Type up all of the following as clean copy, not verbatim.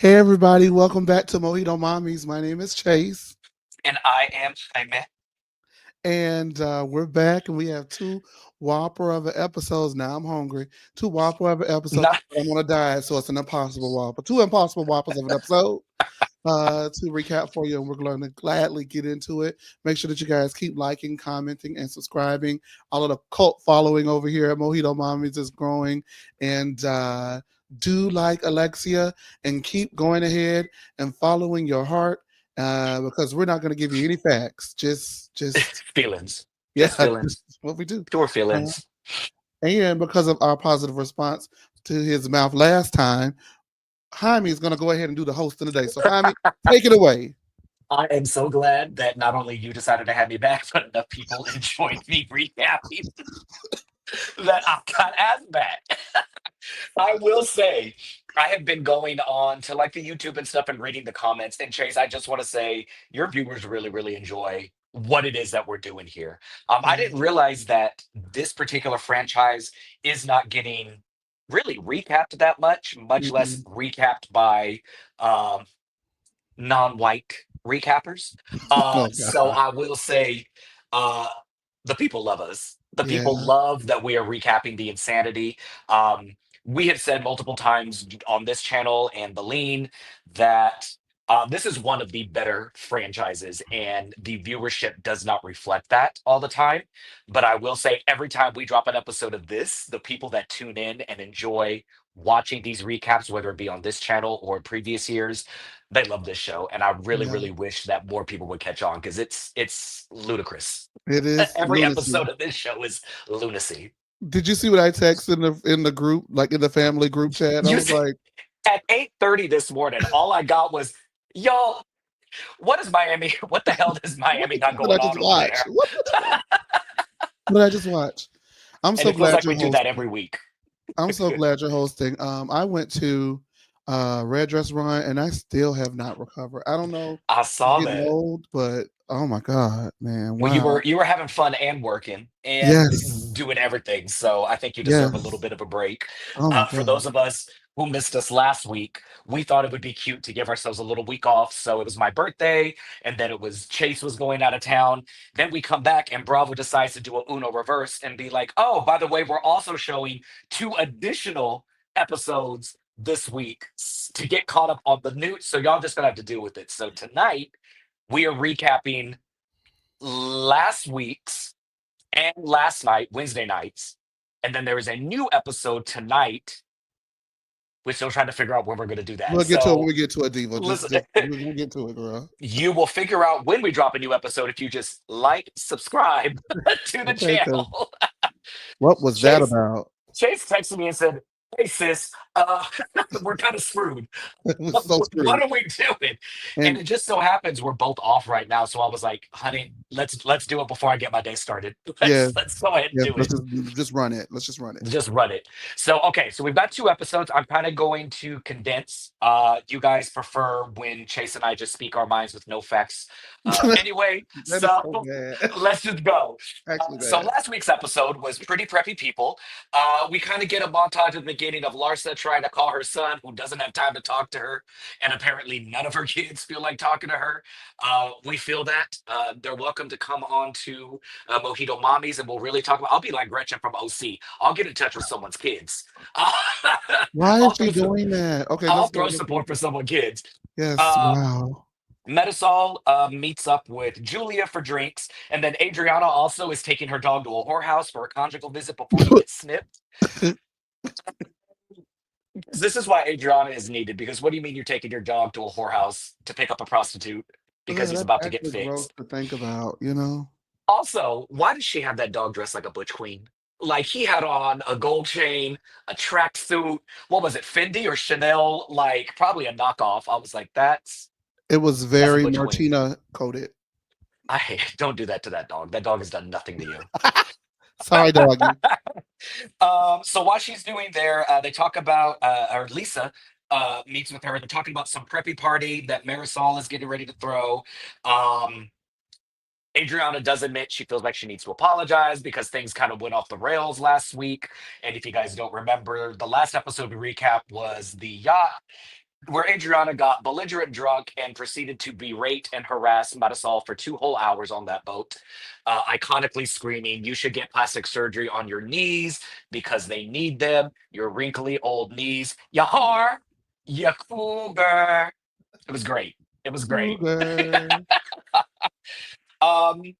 Hey everybody, welcome back to Mojito Mommies. My name is Chase, And I am Jaime. and we're back, and we have two whopper of an episodes. Now I'm hungry. Two whopper of an episode. Not I'm on a diet, so it's an impossible whopper. Two impossible whoppers of an episode. To recap for you, and we're going to gladly get into it. Make sure that you guys keep liking, commenting, and subscribing. All of the cult following over here at Mojito Mommies is growing, and do like Alexia and keep going ahead and following your heart. Because we're not going to give you any facts, just feelings, yeah, just feelings, just what we do. pure Uh, feelings. and because of our positive response to his mouth last time, Jaime is going to go ahead and do the hosting today. So Jaime, take it away. I am so glad that not only you decided to have me back, but enough people enjoyed me recapping that I got asked back. I will say, I have been going on to like the YouTube and stuff and reading the comments. And Chase, I just want to say your viewers really, really enjoy what it is that we're doing here. I Yeah. didn't realize that this particular franchise is not getting really recapped that much, much less Mhm. recapped by um, non-white recappers. Oh So God. I will say, uh, the people love us. The people Yeah. love that we are recapping the insanity. Um, we have said multiple times on this channel and the lean that this is one of the better franchises, and the viewership does not reflect that all the time. But I will say, every time we drop an episode of this, the people that tune in and enjoy watching these recaps, whether it be on this channel or previous years, they love this show. And I really, Yeah. really wish that more people would catch on because it's ludicrous. It is Every lunacy. episode of this show is lunacy. Did you see what I texted in the group, like in the family group chat? I You was see, like, at 8:30 this morning, all I got was, y'all, what is Miami? What the hell does what Miami got did I going just on over watch? there? What did I just watch? I'm And so it feels glad like we you're do that hosting. every week. I'm so glad you're hosting. I went to Red Dress Run and I still have not recovered. I don't know I if I'm saw getting that. old, but oh my God, man. Well, you were Wow. you were having fun and working and Yes. doing everything. So I think you deserve a little Yes. bit of a break. Oh my For God. those of us who missed us last week, we thought it would be cute to give ourselves a little week off. So it was my birthday, and then it was Chase was going out of town. Then we come back, and Bravo decides to do a Uno reverse and be like, "Oh, by the way, we're also showing two additional episodes this week to get caught up on the news." So y'all just gonna have to deal with it. So tonight we are recapping last week's and last night, Wednesday nights. And then there is a new episode tonight. We're still trying to figure out when we're going to do that. We'll get to it when So, we get to it, Diva. listen, Just we'll get to it, girl. you will figure out when we drop a new episode if you just like, subscribe to the Okay, because channel. what was that Chase about? Chase texted me and said, "Hey sis, we're kind of screwed. It was so What screwed. are we doing?" And And it just so happens we're both off right now. So I was like, "Honey, let's do it before I get my day started. yeah, Let's go ahead and yeah, do let's it." just run it. Let's just run it. Just run it. So okay, so we've got two episodes. I'm kind of going to condense. You guys prefer when Chase and I just speak our minds with no facts. Anyway, That is so so bad. let's just go. Actually So bad. last week's episode was Pretty Preppy People. We kind of get a montage at the beginning of Larsa trying to call her son, who doesn't have time to talk to her, and apparently none of her kids feel like talking to her. We feel that. They're welcome to come on to Mojito Mommies, and we'll really talk about. I'll be like Gretchen from OC. I'll get in touch with someone's kids. Uh, Why is I'll she throw some. doing that? Okay, I'll let's go. throw support for someone's kids. Yes, Uh, wow. Marisol meets up with Julia for drinks, and then Adriana also is taking her dog to a whorehouse for a conjugal visit before he gets snipped. This is why Adriana is needed, because what do you mean you're taking your dog to a whorehouse to pick up a prostitute because he's That's about to get actually gross fixed? to think about, you know? Also, why does she have that dog dressed like a butch queen? Like he had on a gold chain, a tracksuit. What was it, Fendi or Chanel? Like probably a knockoff. I was like, It was that's a very butch queen. Martina coded. I hate. Don't do that to that dog. That dog has done nothing to you. Sorry, doggy. So while she's doing there, they talk about, or Lisa meets with her. They're talking about some preppy party that Marisol is getting ready to throw. Um, Adriana does admit she feels like she needs to apologize because things kind of went off the rails last week. And if you guys don't remember, the last episode we recap was the yacht. where Adriana got belligerent drunk and proceeded to berate and harass Marisol for 2 whole hours on that boat, iconically screaming, "You should get plastic surgery on your knees because they need them. Your wrinkly old knees. Ya whore, ya cougar." It was great. It was great. Cougar. Um,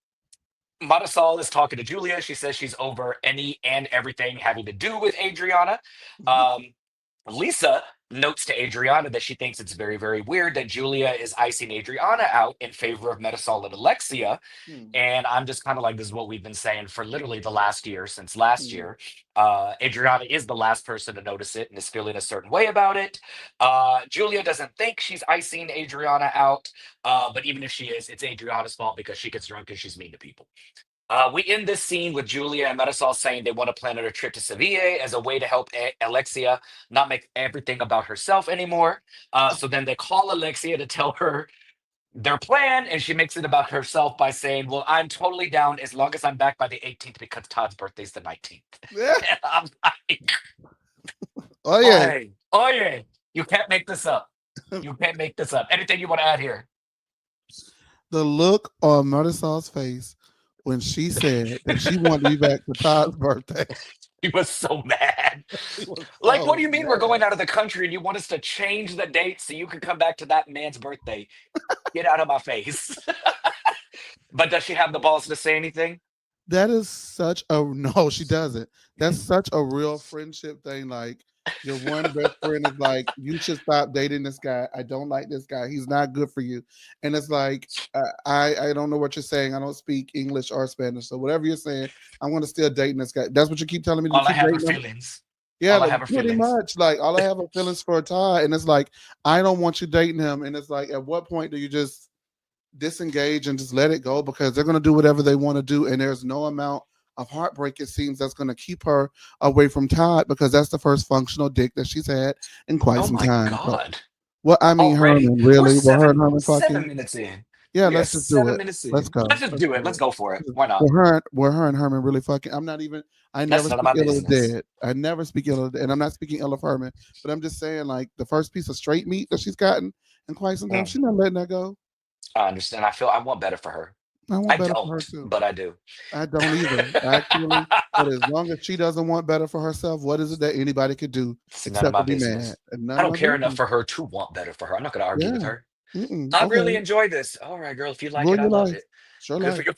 Marisol is talking to Julia. She says she's over any and everything having to do with Adriana. Um, Lisa notes to Adriana that she thinks it's very, very weird that Julia is icing Adriana out in favor of Marisol and Alexia. Hmm, And I'm just kind of like, this is what we've been saying for literally the last year, since last hmm. year. Adriana is the last person to notice it and is feeling a certain way about it. Julia doesn't think she's icing Adriana out, but even if she is, it's Adriana's fault because she gets drunk and she's mean to people. We end this scene with Julia and Marisol saying they want to plan a trip to Seville as a way to help Alexia not make everything about herself anymore. So then they call Alexia to tell her their plan, and she makes it about herself by saying, "Well, I'm totally down as long as I'm back by the 18th because Todd's birthday's the 19th." Yeah. And I'm like, Oh yeah. "Oy, oy, you can't make this up. You can't make this up." Anything you want to add here? The look on Marisol's face when she said that she wanted to be back for Todd's birthday. He was so mad. She was Like, what so do you mean we're mad. going out of the country and you want us to change the date so you can come back to that man's birthday? Get out of my face. But does she have the balls to say anything? That is such a no, she doesn't. That's such a real friendship thing. Like your one best friend is like, you should stop dating this guy. I don't like this guy. He's not good for you. And it's like, I don't know what you're saying. I don't speak English or Spanish. So whatever you're saying, I'm gonna still dating this guy. That's what you keep telling me to All I keep have are dating him. feelings. Yeah, All I like, have are pretty feelings. much. Like all I have are feelings for Todd. And it's like, I don't want you dating him. And it's like, at what point do you just disengage and just let it go because they're going to do whatever they want to do and there's no amount of heartbreak it seems that's going to keep her away from Todd because that's the first functional dick that she's had in quite Oh some my time. So, God. well, I mean, Already. Herman, We're really? Well, her and seven Herman seven fucking? minutes in. Yeah, We are let's just do seven it. minutes Let's in. go. Let's just Let's do it. do Let's it. go for it. Why not? Were her and Herman really fucking? I'm not even. I never That's none of speak my ill of the business. dead. I never speak ill of the, and I'm not speaking ill of Herman. But I'm just saying, like the first piece of straight meat that she's gotten in quite some time, Mm, she's not letting that go. I understand. I feel I want better for her. I want I better for her don't, too. but I do. I don't either, actually. But as long as she doesn't want better for herself, what is it that anybody could do It's none of except my to be mad? business. And I none of don't my care enough business. for her to want better for her. I'm not going to argue with Yeah. her. Mm-mm. I really Okay. enjoy this. All right, girl. If you like Ruin it, I your love life. it. Sure Good for life. you.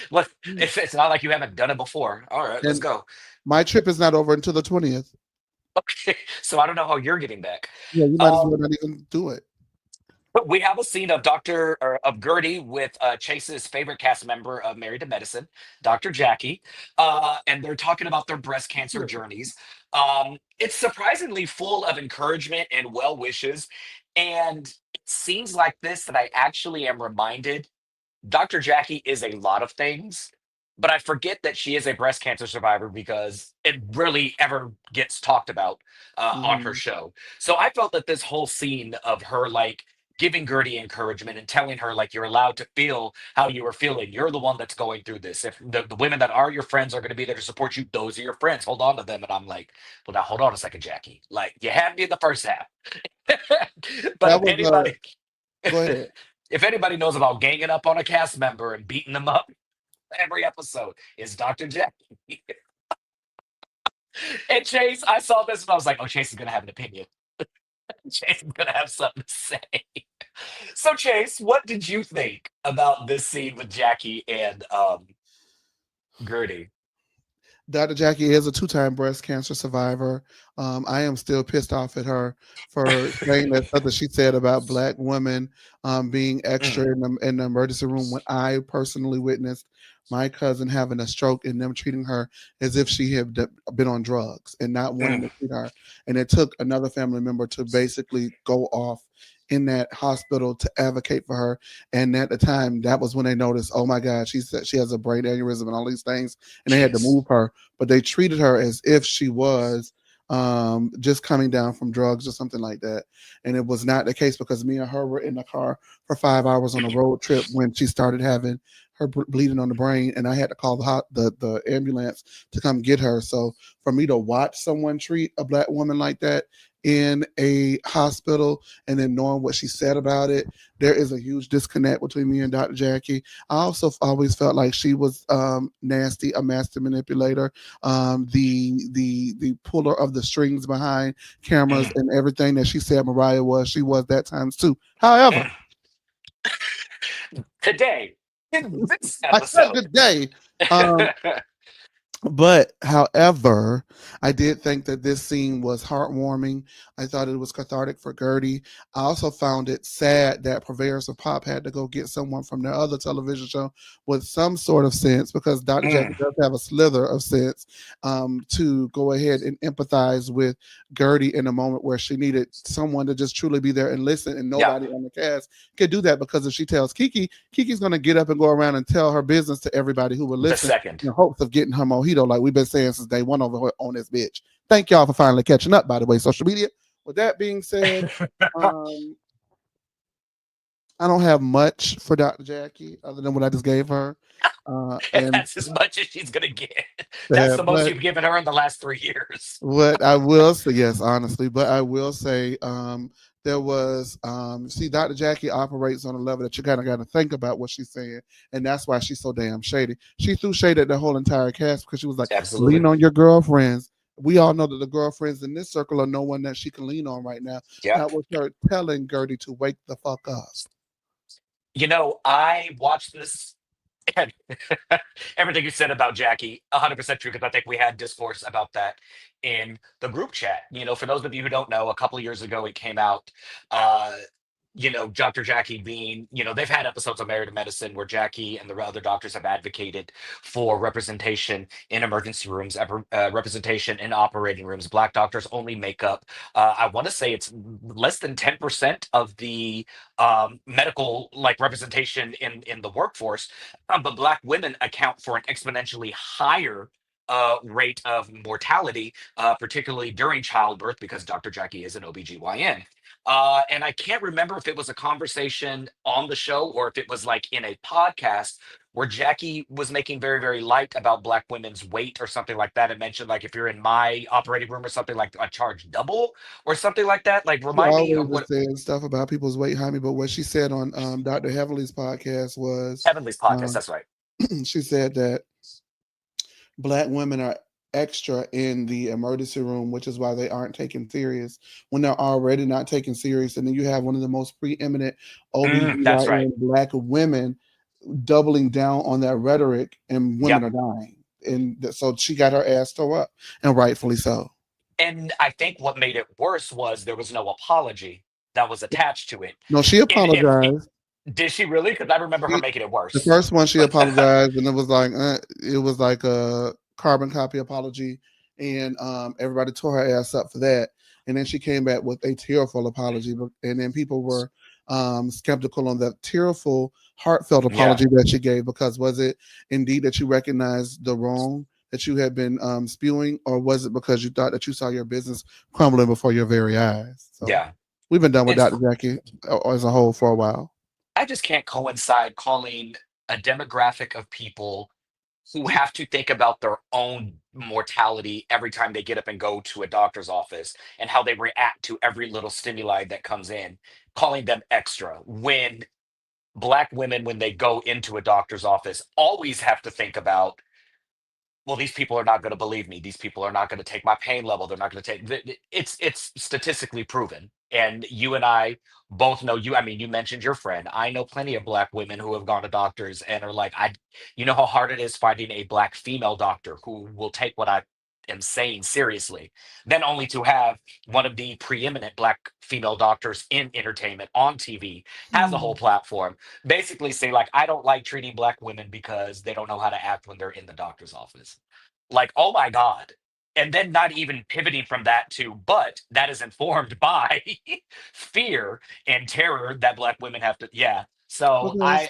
What? Mm. It's not like you haven't done it before. All right, let's And go. my trip is not over until the 20th. Okay. So I don't know how you're getting back. Yeah, you might as well Um, not even do it. but we have a scene of Doctor or of Gertie with Chase's favorite cast member of Married to Medicine, Dr. Jackie, and they're talking about their breast cancer Yeah. journeys. It's surprisingly full of encouragement and well wishes, and it seems like this that I actually am reminded Dr. Jackie is a lot of things, but I forget that she is a breast cancer survivor because it rarely ever gets talked about on her Hmm. show. So I felt that this whole scene of her like giving Gertie encouragement and telling her like you're allowed to feel how you are feeling. You're the one that's going through this. If the women that are your friends are going to be there to support you, those are your friends. Hold on to them. And I'm like, well, now hold on a second, Jackie. Like you had me in the first half. But That if was anybody go ahead. if anybody knows about ganging up on a cast member and beating them up every episode, it's Dr. Jackie. And Chase, I saw this and I was like, oh, Chase is going to have an opinion. Chase is going to have something to say. So, Chase, what did you think about this scene with Jackie and Gertie? Dr. Jackie is a two-time breast cancer survivor. I am still pissed off at her for saying that stuff that she said about black women being extra Mm, in the emergency room when I personally witnessed my cousin having a stroke and them treating her as if she had been on drugs and not wanting mm, to treat her. And it took another family member to basically go off in that hospital to advocate for her. And at the time, that was when they noticed, oh my God, she said she has a brain aneurysm and all these things, and they had to jeez. move her, but they treated her as if she was just coming down from drugs or something like that. And it was not the case because me and her were in the car for 5 hours on a road trip when she started having her bleeding on the brain, and I had to call the ambulance to come get her. So for me to watch someone treat a black woman like that in a hospital and then knowing what she said about it, there is a huge disconnect between me and Dr. Jackie. I also always felt like she was nasty, a master manipulator, the puller of the strings behind cameras, Mm, and everything that she said Mariah was, she was that times too. However, mm. Today, in this I said episode. good day. Um, But however, I did think that this scene was heartwarming. I thought it was cathartic for Gertie. I also found it sad that Purveyors of Pop had to go get someone from their other television show with some sort of sense, because Dr. Jackie Mm, does have a slither of sense, to go ahead and empathize with Gertie in a moment where she needed someone to just truly be there and listen, and yeah, nobody on the cast could do that, because if she tells Kiki, Kiki's going to get up and go around and tell her business to everybody who will the listen, second. in hopes of getting her mojito, like we've been saying since day one over here on this bitch. Thank y'all for finally catching up, by the way, social media. With that being said, um, I don't have much for Dr. Jackie other than what I just gave her. And That's as much as she's gonna get. That's the most but you've given her in the last 3 years. what I will say, yes, honestly, but I will say, there was, see, Dr. Jackie operates on a level that you kind of got to think about what she's saying, and that's why she's so damn shady. She threw shade at the whole entire cast because she was like, lean Absolutely. on your girlfriends. We all know that the girlfriends in this circle are no one that she can lean on right now. Yep. That was her telling Gertie to wake the fuck up. I watched this and everything you said about Jackie, 100% true, because I think we had discourse about that in the group chat. For those of you who don't know, a couple of years ago it came out. Uh, Dr. Jackie being, they've had episodes of Married to Medicine where Jackie and the other doctors have advocated for representation in emergency rooms, representation in operating rooms. Black doctors only make up, I want to say it's less than 10% of the medical like representation in the workforce, but Black women account for an exponentially higher rate of mortality, particularly during childbirth, because Dr. Jackie is an OBGYN. And I can't remember if it was a conversation on the show or if it was like in a podcast where Jackie was making very, very light about Black women's weight or something like that, and mentioned like if you're in my operating room or something, like I charge double or something like that. Like She remind me always of is what saying stuff about people's weight, Jaime, but what she said on Dr. Heavenly's podcast was, Heavenly's podcast. um, That's right. she said that Black women are extra in the emergency room, which is why they aren't taken serious when they're already not taken serious. And then you have one of the most preeminent That's right. OBGYN Black women doubling down on that rhetoric, and women Yep. are dying. And so she got her ass tore up, and rightfully so. And I think what made it worse was there was no apology that was attached to it. No, she And if apologized. did she really? Because I remember her She, making it the worse. first one she apologized, and it was like a carbon copy apology, and everybody tore her ass up for that. And then she came back with a tearful apology, and then people were skeptical on that tearful, heartfelt Yeah. apology that she gave, because was it indeed that you recognized the wrong that you had been spewing, or was it because you thought that you saw your business crumbling before your very eyes? So Yeah. we've been done with It's Dr. Jackie as a whole for a while. I just can't coincide calling a demographic of people who have to think about their own mortality every time they get up and go to a doctor's office and how they react to every little stimuli that comes in, calling them extra when Black women, when they go into a doctor's office, always have to think about, well, these people are not going to believe me. These people are not going to take my pain level. They're not going to take it's statistically proven. And you and I both know, I mean, you mentioned your friend. I know plenty of Black women who have gone to doctors and are like, you know how hard it is finding a Black female doctor who will take what I am saying seriously, then only to have one of the preeminent Black female doctors in entertainment on TV, has a whole platform, basically say like, I don't like treating Black women because they don't know how to act when they're in the doctor's office. Like, oh my God. And then not even pivoting from that to, but that is informed by fear and terror that Black women have to, yeah. So Because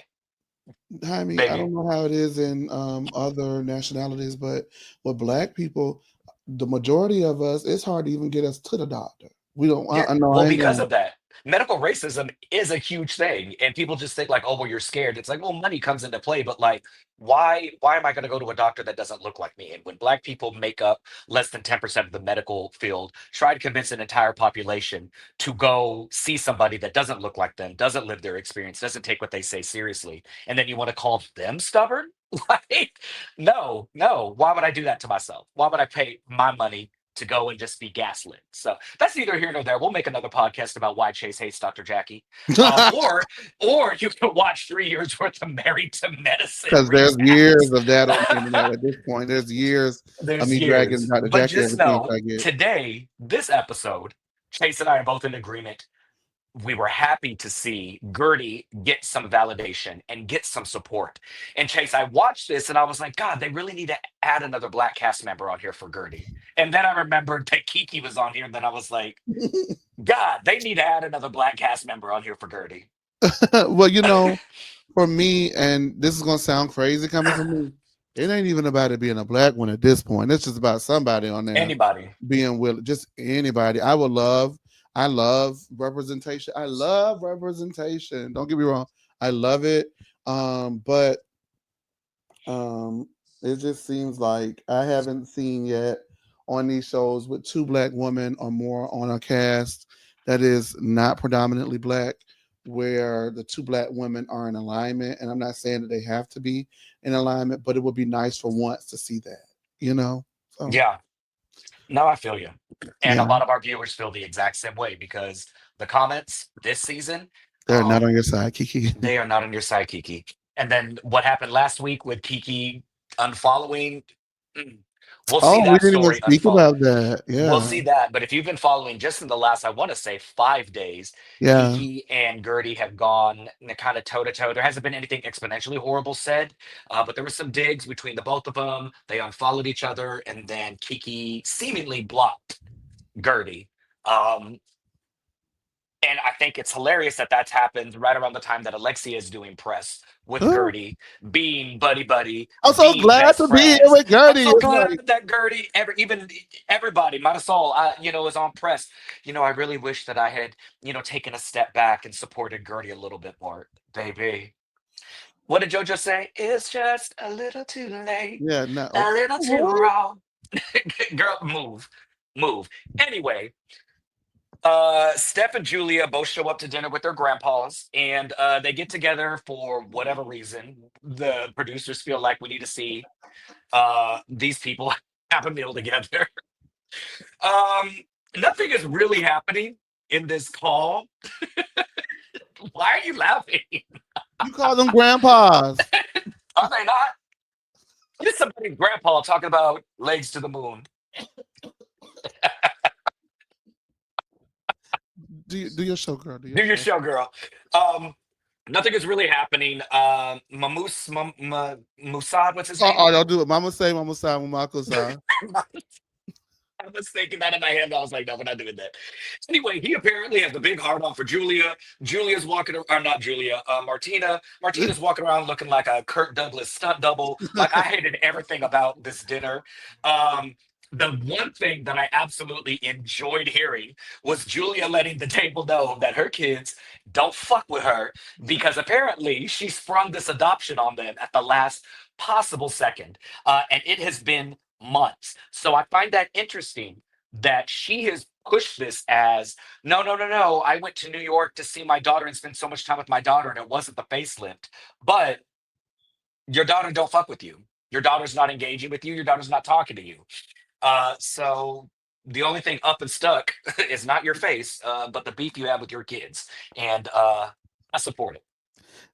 Jaime, I baby, don't know how it is in other nationalities, but with Black people, the majority of us, it's hard to even get us to the doctor. We don't. yeah, I know well, I ain't because going. of that. medical racism is a huge thing, and people just think like, oh, well, you're scared. It's like, well, money comes into play, but like, why am I going to go to a doctor that doesn't look like me? And when black people make up less than 10% of the medical field, try to convince an entire population to go see somebody that doesn't look like them, doesn't live their experience, doesn't take what they say seriously, and then you want to call them stubborn? Like, no, no. Why would I do that to myself? Why would I pay my money to go and just be gaslit? So that's neither here nor there. We'll make another podcast about why Chase hates Dr. Jackie. Or you can watch 3 years worth of Married to Medicine Because there's years recaps. of that on the internet at this point. There's years of There's me dragging years. Dr. But Jackie just every chance know I get. today, this episode, Chase and I are both in agreement. We were happy to see Gertie get some validation and get some support. And Chase, I watched this and I was like, God, they really need to add another black cast member on here for Gertie. And then I remembered that Kiki was on here, and then I was like, God, they need to add another black cast member on here for Gertie. Well, you know, for me, and this is gonna sound crazy coming from me, it ain't even about it being a black one at this point. It's just about somebody on there Anybody. being willing, just anybody. I love representation. I love representation. Don't get me wrong. I love it. But it just seems like I haven't seen yet on these shows with two black women or more on a cast that is not predominantly black, where the two black women are in alignment. And I'm not saying that they have to be in alignment, but it would be nice for once to see that, you know? So Yeah. No, I feel you. And a yeah, lot of our viewers feel the exact same way because the comments this season, they're not oh, on your side, Kiki. they are not on your side, Kiki. And then what happened last week with Kiki unfollowing, mm, we'll see Oh, we that didn't even story speak unfold. about that. We'll Yeah. see that. But if you've been following just in the last, I want to say 5 days, Yeah. Kiki and Gertie have gone kind of toe to toe. There hasn't been anything exponentially horrible said, but there were some digs between the both of them. They unfollowed each other, and then Kiki seemingly blocked Gertie. Um, and I think it's hilarious that that's happened right around the time that Alexia is doing press with Oh, Gertie, being buddy buddy, I'm so being glad best to be here friends. with I'm Gertie. so It's glad like, that Gertie, even everybody, Marisol, is on press. I really wish that I had, taken a step back and supported Gertie a little bit more, baby. What did JoJo say? It's just a little too late, yeah, no. a little too What? wrong. Girl, move, move. Anyway, Steph and Julia both show up to dinner with their grandpas, and they get together for whatever reason. The producers feel like we need to see these people have a meal together. Um, Nothing is really happening in this call. Why are you laughing? You call them grandpas. Are they not? It's somebody's grandpa talking about legs to the moon. Do your show, girl. Do your Do your show. show, girl. Um, Nothing is really happening. Musad, what's his name? Oh, y'all do it. Mama say, Mama say, Mama say. I was thinking that in my head. I was like, no, we're not doing that. Anyway, he apparently has a big heart on for Julia. Julia's walking, or not Julia, Martina. Martina's walking around looking like a Kirk Douglas stunt double. Like, I hated everything about this dinner. Um, the one thing that I absolutely enjoyed hearing was Julia letting the table know that her kids don't fuck with her because apparently she sprung this adoption on them at the last possible second. And it has been months. So I find that interesting that she has pushed this as no, no, no, no. I went to New York to see my daughter and spend so much time with my daughter, and it wasn't the facelift. But your daughter don't fuck with you. Your daughter's not engaging with you. Your daughter's not talking to you. So the only thing up and stuck is not your face, but the beef you have with your kids. And I support it.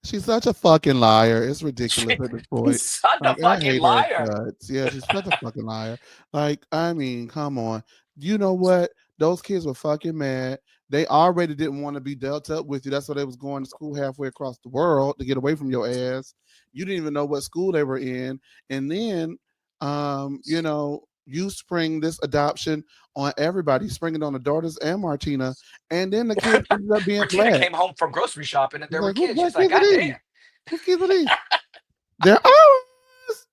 She's such a fucking liar. It's ridiculous at this point. She's such a Like, I fucking hate her liar. guts. Yeah, she's such a fucking liar. Like, I mean, come on. You know what? Those kids were fucking mad. They already didn't want to be dealt up with you. That's why they was going to school halfway across the world to get away from your ass. You didn't even know what school they were in. And then, you spring this adoption on everybody, spring it on the daughters and Martina. And then the kids ended up being Martina black. came home from grocery shopping and It's there were like, whose kids. black She's like, kids are God these? damn. Whose kids are these? They're ours.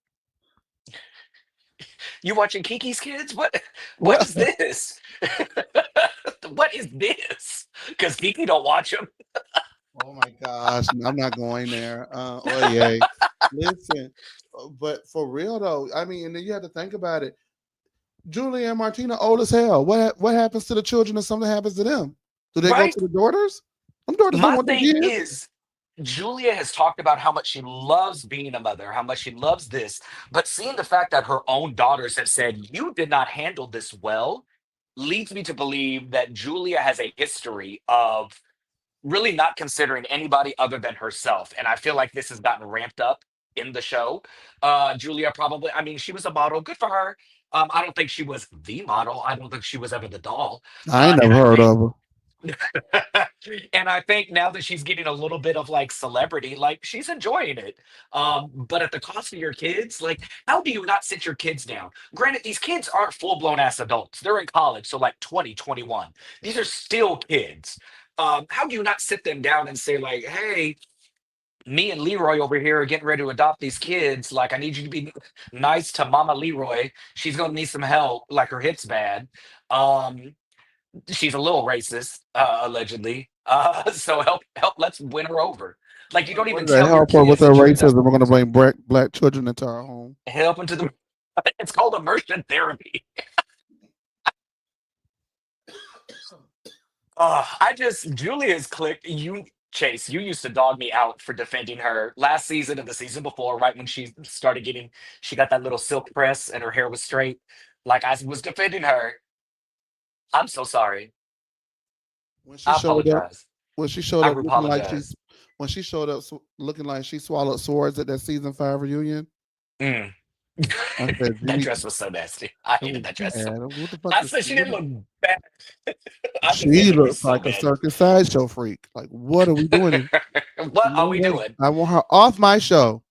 You watching Kiki's Kids? What Well, is this? What is this? because Kiki don't watch them. Oh my gosh, I'm not going there. Oh yay. Listen, but for real though, I mean, and then you have to think about it. Julia and Martina old as hell. What happens to the children if something happens to them? Do they go Right. to the daughters? Them daughters don't My want the thing kids. is, Julia has talked about how much she loves being a mother, how much she loves this, but seeing the fact that her own daughters have said, "You did not handle this well," leads me to believe that Julia has a history of really not considering anybody other than herself. And I feel like this has gotten ramped up in the show. Julia probably, I mean, she was a model. Good for her. I don't think she was the model. I don't think she was ever the doll. I ain't And never I heard think of her. and I think now that she's getting a little bit of like celebrity, like she's enjoying it. But at the cost of your kids, like how do you not sit your kids down? Granted, these kids aren't full blown ass adults. They're in college, so like 20, 21. These are still kids. How do you not sit them down and say, like, hey, me and Leroy over here are getting ready to adopt these kids. Like, I need you to be nice to Mama Leroy. She's gonna need some help. Like her hips bad. Um, she's a little racist, allegedly. So help, let's win her over. Like you don't What even did that tell your help her with kids her that you're gonna racism? We're gonna bring black children into our home. help into the. It's called immersion therapy. I just Julia's click. You Chase, you used to dog me out for defending her last season and the season before, right when she started getting, she got that little silk press and her hair was straight. Like I was defending her. I'm so sorry. When she I showed up, apologize. when she showed I up looking like apologize. when she showed up looking like she swallowed swords at that season 5 reunion, Mm. I said, That Jimmy, dress was so nasty. I it hated was that dress. bad. What the fuck I is said she didn't look bad. I she defended her looks so like a bad. circus sideshow freak. Like, what are we doing here? What are No we way. doing? I want her off my show.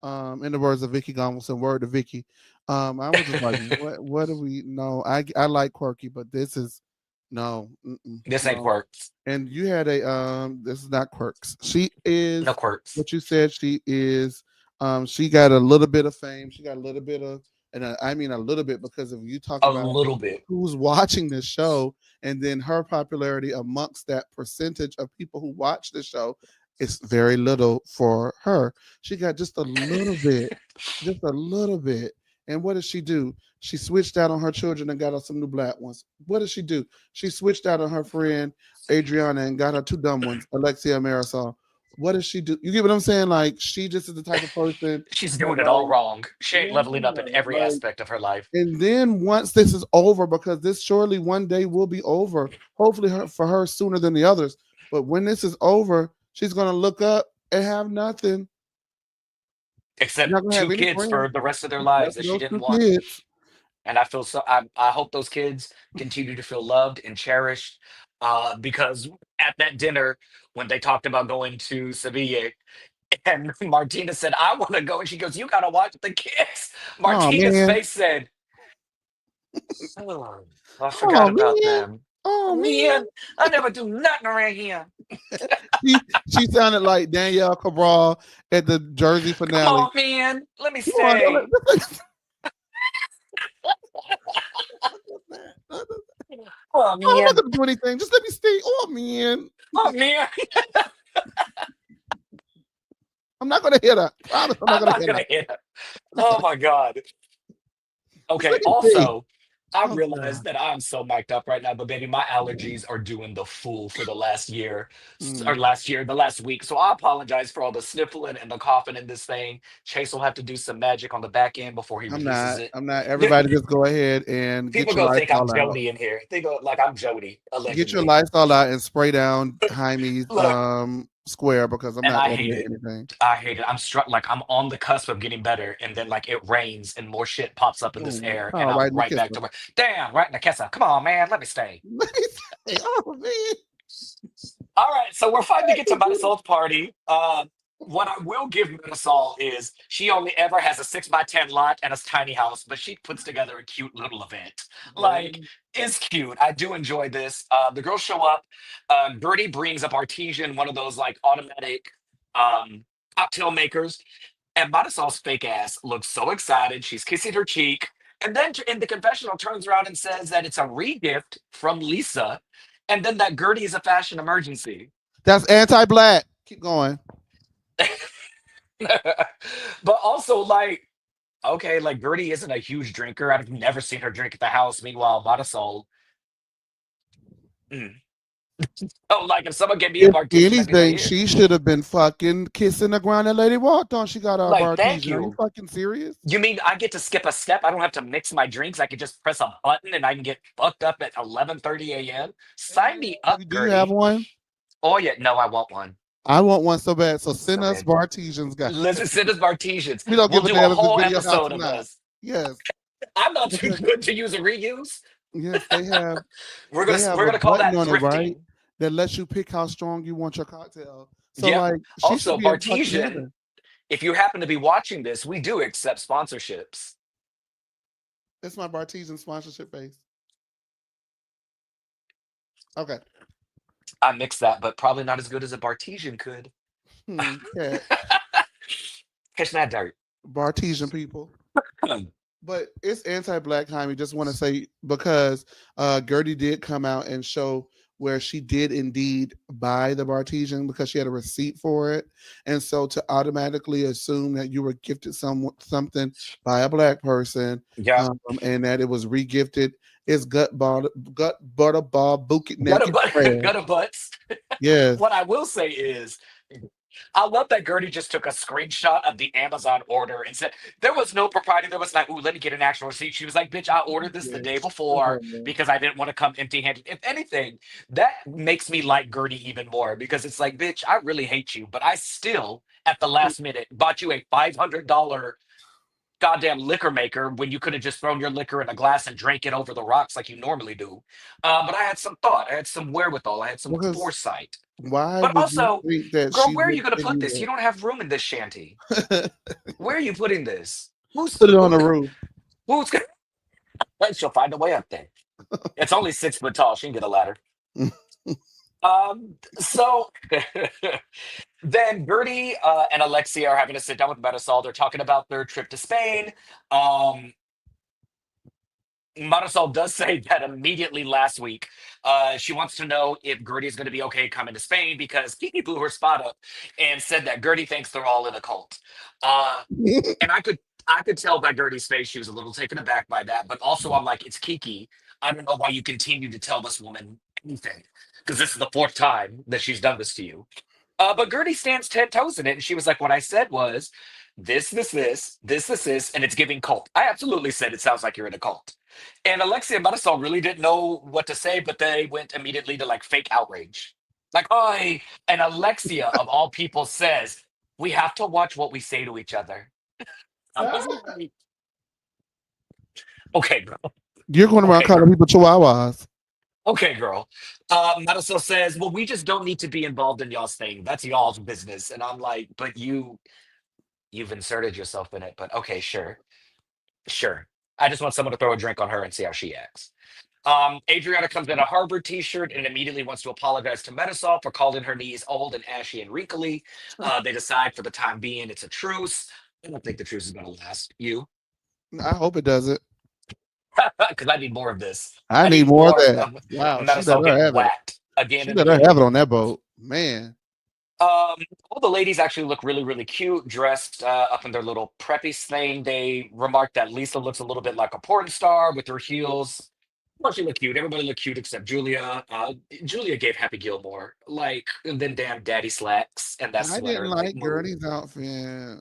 In the words of Vicky Gonvalson, word to Vicky. I was just like, what do we no, I like quirky, but this is no, This ain't no. quirks. And you had a this is not quirks. She No is quirks. what you said she is. She got a little bit of fame. She got a little bit of, and I mean a little bit because if you talk A about little bit. who's watching this show and then her popularity amongst that percentage of people who watch the show, it's very little for her. She got just a little bit, just a little bit. And what did she do? She switched out on her children and got her some new black ones. What did she do? She switched out on her friend Adriana and got her two dumb ones, Alexia and Marisol. What does she do? You get what I'm saying? Like she just is the type of person She's that doing it all like, wrong. She ain't leveling up in yeah, every like aspect of her life. and then once this is over, because this surely one day will be over, hopefully for her sooner than the others. But when this is over, she's gonna look up and have nothing. She's Except not gonna have two any kids friends for the rest of their lives except for that she those didn't two want. kids. And I feel so I hope those kids continue to feel loved and cherished. Because at that dinner, when they talked about going to Seville, and Martina said, I want to go. And she goes, you got to watch the kids. Oh Martina's man. face said, oh, I forgot Oh about man. them. Oh Man, man. I never do nothing around here. She sounded like Danielle Cabral at the Jersey Come finale. on, man. Let me Come on, stay. Oh, I'm not man. gonna do anything. Just let me stay. Oh man. Oh, man. I'm not gonna hit her. Promise I'm not I'm gonna not hit going her. to hit her. Oh, my God. Just Okay. let me stay. Also, I Oh realized god. that I'm so mic'd up right now, but baby, my allergies are doing the fool for the last year, or Mm. last year, the last week. So I apologize for all the sniffling and the coughing in this thing. Chase will have to do some magic on the back end before he I'm releases not. it. I'm not. Everybody just go ahead and People get your gonna think I'm Lysol out. Jody in here. They go like I'm Jody, Get your allegedly. Lysol out and spray down Jaime's Look, square because I'm and not I hate editing it. anything. I hate it. I'm struck like I'm on the cusp of getting better, and then like it rains and more shit pops up in this Boom. air, and Oh, I'm right in the right back kisser. to where damn, right in the kessa. Come on, man, let me stay. Let me say, oh man. All right, so we're fighting to get to Thank you. Marisol's party. What I will give Marisol is she only ever has a 6x10 lot and a tiny house, but she puts together a cute little event. Like, Baby. it's cute. I do enjoy this. The girls show up. Gertie brings up Artesian, one of those like automatic um, cocktail makers. And Marisol's fake ass looks so excited. She's kissing her cheek. And then in the confessional turns around and says that it's a regift from Lisa. And then that Gertie is a fashion emergency. That's anti-black. Keep going. But also, like, okay, like Gertie isn't a huge drinker. I've never seen her drink at the house. Meanwhile, Marisol, mm. Oh, like if someone gave me a If Bartesian, I'd be like, anything, here. she should have been fucking kissing the ground that lady walked on. She got our Like, thank Bartesian. Are you you. fucking serious? You mean I get to skip a step? I don't have to mix my drinks. I can just press a button and I can get fucked up at 11:30 a.m. Sign me up, Do you have Gertie. one? Oh yeah, no, I want one. I want one so bad. So send So us bad. Bartesians, guys. Listen, send us Bartesians. We don't We'll give a do a damn if the whole video hot episode or of not. us. Yes, I'm not too because good to use a reuse. yes, they have We're gonna they have we're a gonna call button that on it, right? thrifting. That lets you pick how strong you want your cocktail. So Yep. like she should Also, be in fucking Bartesian, heaven. if you happen to be watching this, we do accept sponsorships. That's my Bartesian sponsorship face. Okay. I mixed that, but probably not as good as a Bartesian could. Cat. Catch that dirt. Bartesian people. But it's anti-black, Jaime. Just want to say because Gertie did come out and show where she did indeed buy the Bartesian because she had a receipt for it, and so to automatically assume that you were gifted something by a black person, Yeah. and that it was regifted is gut butter ball bucket Gutter naked butt, trash. gutter butts. Yes. What I will say is, I love that Gertie just took a screenshot of the Amazon order and said there was no propriety. There was like, ooh, let me get an actual receipt. She was like, bitch, I ordered this the day Yes. before because I didn't want to come empty-handed. If anything, that makes me like Gertie even more because it's like, bitch, I really hate you, but I still, at the last minute, bought you a $500 goddamn liquor maker when you could have just thrown your liquor in a glass and drank it over the rocks like you normally do. But I had some thought, I had some wherewithal, I had some Because foresight. why But would you also, think that girl, she where are would you going to give put you this? You don't have room in this shanty. that? Where are you putting this? Who's Put it on the roof. who's gonna? She'll find a way up there. It's only 6 foot tall. She can get a ladder. So then Gertie and Alexia are having to sit down with Marisol. They're talking about their trip to Spain. Um, Marisol does say that immediately last week. She wants to know if Gertie is going to be okay coming to Spain because Kiki blew her spot up and said that Gertie thinks they're all in a cult. Uh, and I could tell by Gertie's face she was a little taken aback by that. But also, I'm like, it's Kiki. I don't know why you continue to tell this woman anything because this is the fourth time that she's done this to you. But Gertie stands 10 toes in it, and she was like, "What I said was this, and it's giving cult." I absolutely said it sounds like you're in a cult. And Alexia and Marisol really didn't know what to say, but they went immediately to like fake outrage, like, "Oh," and Alexia of all people says, "We have to watch what we say to each other." I was like, "Okay, girl. You're going around Okay, girl. calling people chihuahuas. Okay, girl." Marisol says, "Well, we just don't need to be involved in y'all's thing. That's y'all's business." And I'm like, "But you've inserted yourself in it, but okay, sure, sure. I just want someone to throw a drink on her and see how she acts." Adriana comes in a Harvard t-shirt and immediately wants to apologize to Marisol for calling her knees old and ashy and wrinkly. They decide for the time being it's a truce. I don't think the truce is going to last. You? I hope it doesn't. Because I need more of this. I I need need more of more that. of Wow, she Marisol better getting have it. whacked again She and better have again. it on that boat, man. All the ladies actually look really, really cute, dressed up in their little preppy thing. They remarked that Lisa looks a little bit like a porn star with her heels. Well, she looked cute. Everybody looked cute except Julia. Julia gave Happy Gilmore, like, and then damn daddy slacks and that I didn't sweater. Like, like move. Gertie's outfit,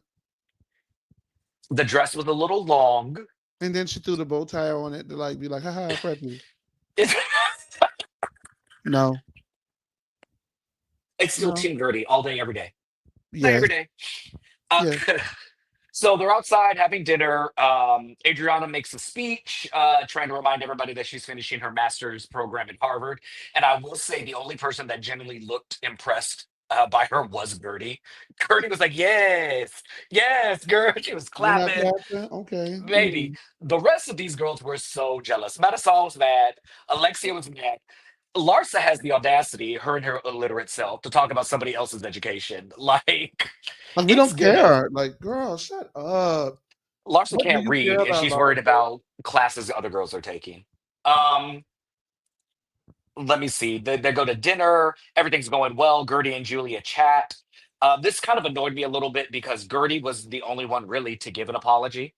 The dress was a little long. and then she threw the bow tie on it to like be like, haha, preppy. It's, No, it's still no, Team Gertie all day, every day. yes, Every day. Uh, yes. So they're outside having dinner. Adriana makes a speech, trying to remind everybody that she's finishing her master's program at Harvard. And I will say the only person that genuinely looked impressed by her was Gertie. Gertie was like, "Yes, yes, girl." She was You're not clapping. passing, okay. Maybe the rest of these girls were so jealous. Marisol was mad. Alexia was mad. Larsa has the audacity, her and her illiterate self, to talk about somebody else's education. Like, Like we it's don't given. care. Like, girl, shut up. Larsa What do can't you care read, and about she's worried Larsa? about classes other girls are taking. Um, let me see. They go to dinner. Everything's going well. Gertie and Julia chat. This kind of annoyed me a little bit because Gertie was the only one really to give an apology.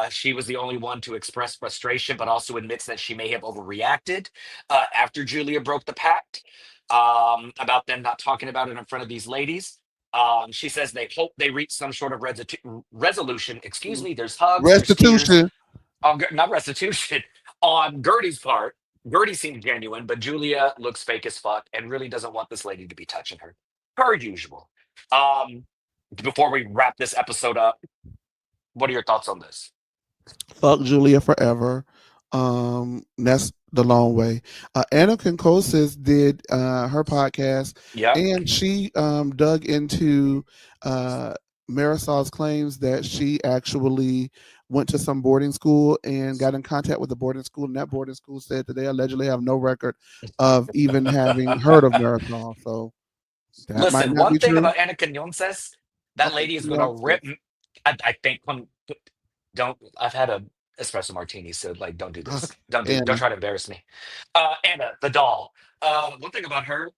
She was the only one to express frustration, but also admits that she may have overreacted after Julia broke the pact about them not talking about it in front of these ladies. She says they hope they reach some sort of resolution. Excuse me. There's hugs, there's tears. Restitution. Not restitution on Gertie's part. Gertie seems genuine, but Julia looks fake as fuck and really doesn't want this lady to be touching her, per usual. Um, Before we wrap this episode up, what are your thoughts on this? Fuck Julia forever. That's the long way. Anna Konkosis did her podcast, Yeah. and she dug into Marisol's claims that she actually went to some boarding school and got in contact with the boarding school, and that boarding school said that they allegedly have no record of even having heard of Marisol. So that might Listen, not one be thing true. about Anna Quinones, that Okay, lady is gonna rip. nuances. I think don't. I've had a espresso martini, so like, don't do this. Okay, Don't Anna. try to embarrass me. Anna, the doll. One thing about her,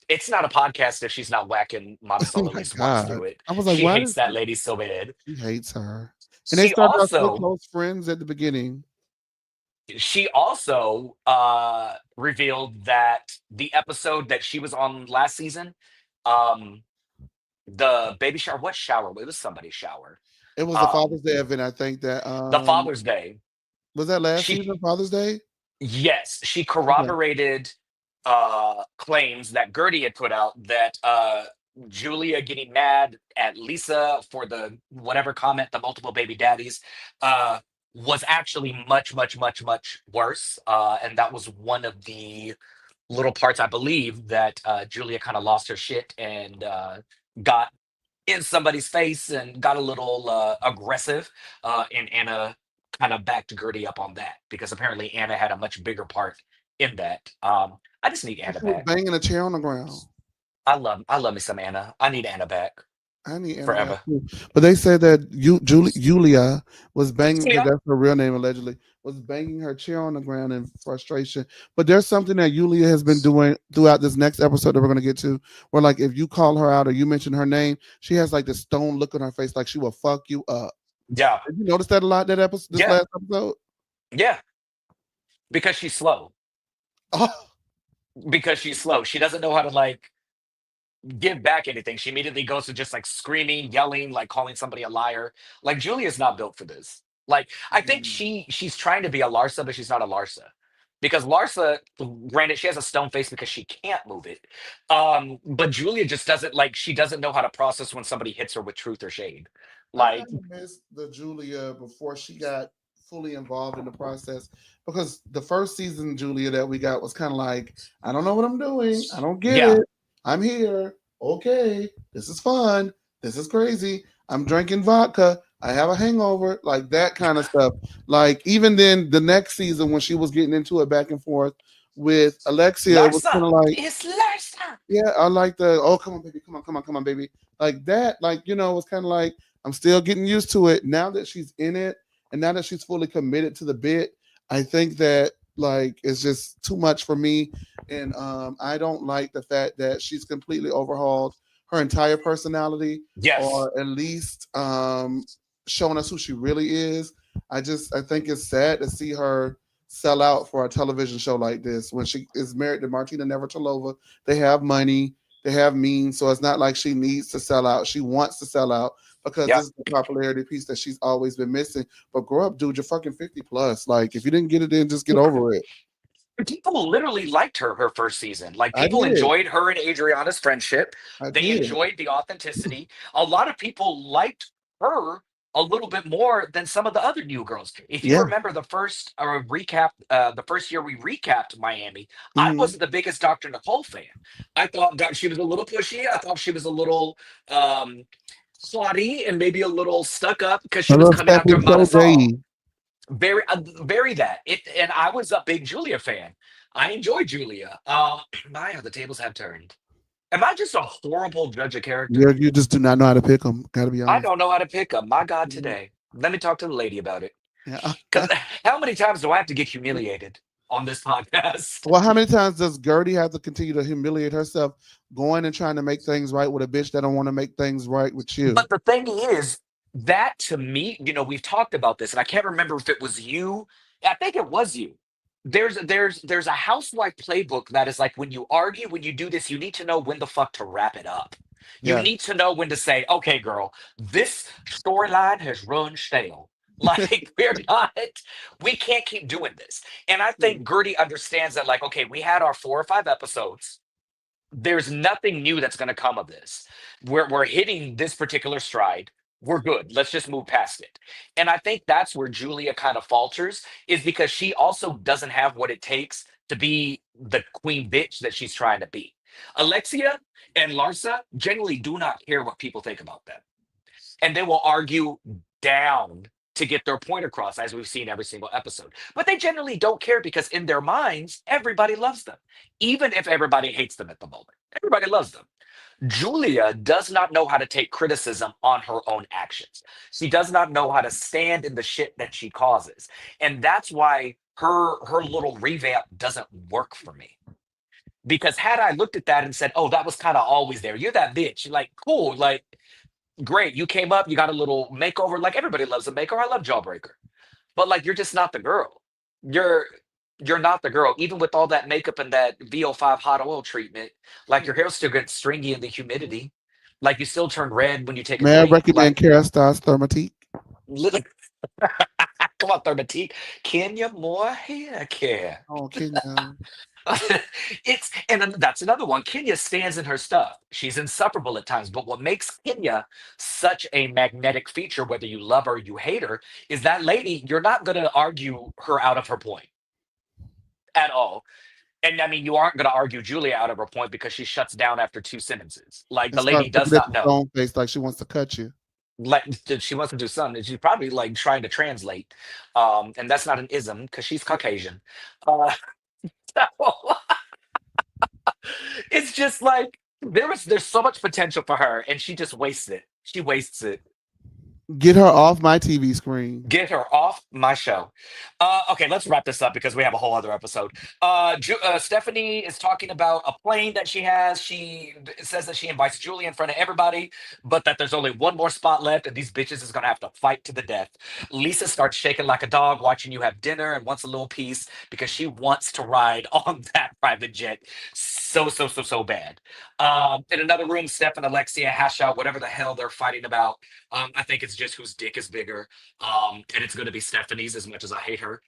it's not a podcast if she's not whacking Oh Marisol at my least once god! through it. I was like, She why hates does that lady so bad. she hates her? And they She started off so also close friends at the beginning. she also revealed that the episode that she was on last season, um, the baby shower, what shower? It was somebody's shower. It was the Um, Father's Day event. I think that the Father's Day. was that last She season, Father's Day. Yes, she Okay. corroborated claims that Gertie had put out that Julia getting mad at Lisa for the whatever comment, the multiple baby daddies, uh, was actually much, much, much, much worse. And that was one of the little parts, I believe, that Julia kind of lost her shit and got in somebody's face and got a little aggressive. And Anna kind of backed Gertie up on that because apparently Anna had a much bigger part in that. I just need Anna She was back. banging a chair on the ground. I love me some Anna. I need Anna back I need Anna back forever. too. But they said that Julia was banging, because Yeah, that's her real name allegedly, was banging her chair on the ground in frustration. But there's something that Julia has been doing throughout this next episode that we're going to get to, where like if you call her out or you mention her name, she has like this stone look on her face, like she will fuck you up. yeah, Did you notice that a lot that episode, this yeah, last episode? yeah. Because she's slow. Oh, Because she's slow. She doesn't know how to like give back anything. She immediately goes to just like screaming, yelling, like calling somebody a liar. Like Julia's not built for this. Like I think mm, she's trying to be a Larsa, but she's not a Larsa. Because Larsa, granted, she has a stone face because she can't move it. But Julia just doesn't like she doesn't know how to process when somebody hits her with truth or shade. I kind Like, of missed the Julia before she got fully involved in the process, because the first season Julia that we got was kind of like, I don't know what I'm doing. I don't get yeah, it. I'm here. Okay. This is fun. This is crazy. I'm drinking vodka. I have a hangover. Like that kind of stuff. Like even then, the next season when she was getting into it back and forth with Alexia, it was kind Larsa, of like, it's Larsa. yeah, I like the, oh, come on, baby, come on, come on, come on, baby. Like that, like, it was kind of like, I'm still getting used to it. Now that she's in it and now that she's fully committed to the bit, I think that like it's just too much for me. And I don't like the fact that she's completely overhauled her entire personality, Yes, or at least showing us who she really is. I think it's sad to see her sell out for a television show like this when she is married to Martina Navratilova. They have money, they have means, so it's not like she needs to sell out. She wants to sell out because yeah. this is the popularity piece that she's always been missing. But grow up, dude. You're fucking 50 plus. Like, if you didn't get it in, just get over it. People literally liked her first season. Like I people did. enjoyed her and Adriana's friendship. I They did. enjoyed the authenticity. A lot of people liked her a little bit more than some of the other new girls. If you Yeah. remember the first the first year we recapped Miami, I Hmm. wasn't the biggest Dr. Nicole fan. I thought that she was a little pushy. I thought she was a little um, haughty and maybe a little stuck up because A she was little coming after stepping so Marisol. J. Very that it, and I was a big Julia fan. I enjoy Julia. My, how the tables have turned. Am I just a horrible judge of character? You just do not know how to pick them. Got to be I honest. don't know how to pick up. My God, Mhm. today. Let me talk to the lady about it. Yeah. Because how many times do I have to get humiliated? on this podcast. Well, how many times does Gertie have to continue to humiliate herself going and trying to make things right with a bitch that don't want to make things right with you? But the thing is, that to me, we've talked about this, and I can't remember if it was you. I think it was you. There's a housewife playbook that is like, when you argue, when you do this, you need to know when the fuck to wrap it up. You Yeah. need to know when to say, okay, girl, this storyline has run stale. Like, we can't keep doing this. And I think Gertie understands that, like, okay, we had our 4 or 5 episodes. There's nothing new that's going to come of this. We're hitting this particular stride. We're good. Let's just move past it. And I think that's where Julia kind of falters, is because she also doesn't have what it takes to be the queen bitch that she's trying to be. Alexia and Larsa generally do not care what people think about them, and they will argue down to get their point across, as we've seen every single episode. But they generally don't care, because in their minds, everybody loves them, even if everybody hates them at the moment. Everybody loves them. Julia does not know how to take criticism on her own actions. She does not know how to stand in the shit that she causes. And that's why her little revamp doesn't work for me. Because had I looked at that and said, "Oh, that was kind of always there. You're that bitch." Like, cool. Like, great. You came up, you got a little makeover. Like, everybody loves a makeover. I love Jawbreaker. But like, you're just not the girl. You're you're not the girl. Even with all that makeup and that VO5 hot oil treatment, like, your hair still gets stringy in the humidity. Like, you still turn red when you take a May I drink. recommend Like, Kerastase Thermatique? lit- come on, Thermatique. Kenya more hair care. Oh, Kenya. That's another one. Kenya stands in her stuff. She's insufferable at times, but what makes Kenya such a magnetic feature, whether you love her or you hate her, is that lady. You're not going to argue her out of her point at all. And I mean, you aren't going to argue Julia out of her point, because she shuts down after 2 sentences. Like, And the start lady does looking at not the know. stone face like she wants to cut you. Like, she wants to do something. She's probably like trying to translate, and that's not an ism because she's Caucasian. Uh, it's just like, there's so much potential for her, and she just wastes it. She wastes it. Get her off my TV screen. Get her off my show. Okay, let's wrap this up because we have a whole other episode. Stephanie is talking about a plane that she has. She says that she invites Julie in front of everybody, but that there's only one more spot left, and these bitches is gonna have to fight to the death. Lisa starts shaking like a dog watching you have dinner and wants a little piece, because she wants to ride on that private jet so bad. In another room, Steph and Alexia hash out whatever the hell they're fighting about. I think it's just whose dick is bigger. And it's going to be Stephanie's, as much as I hate her.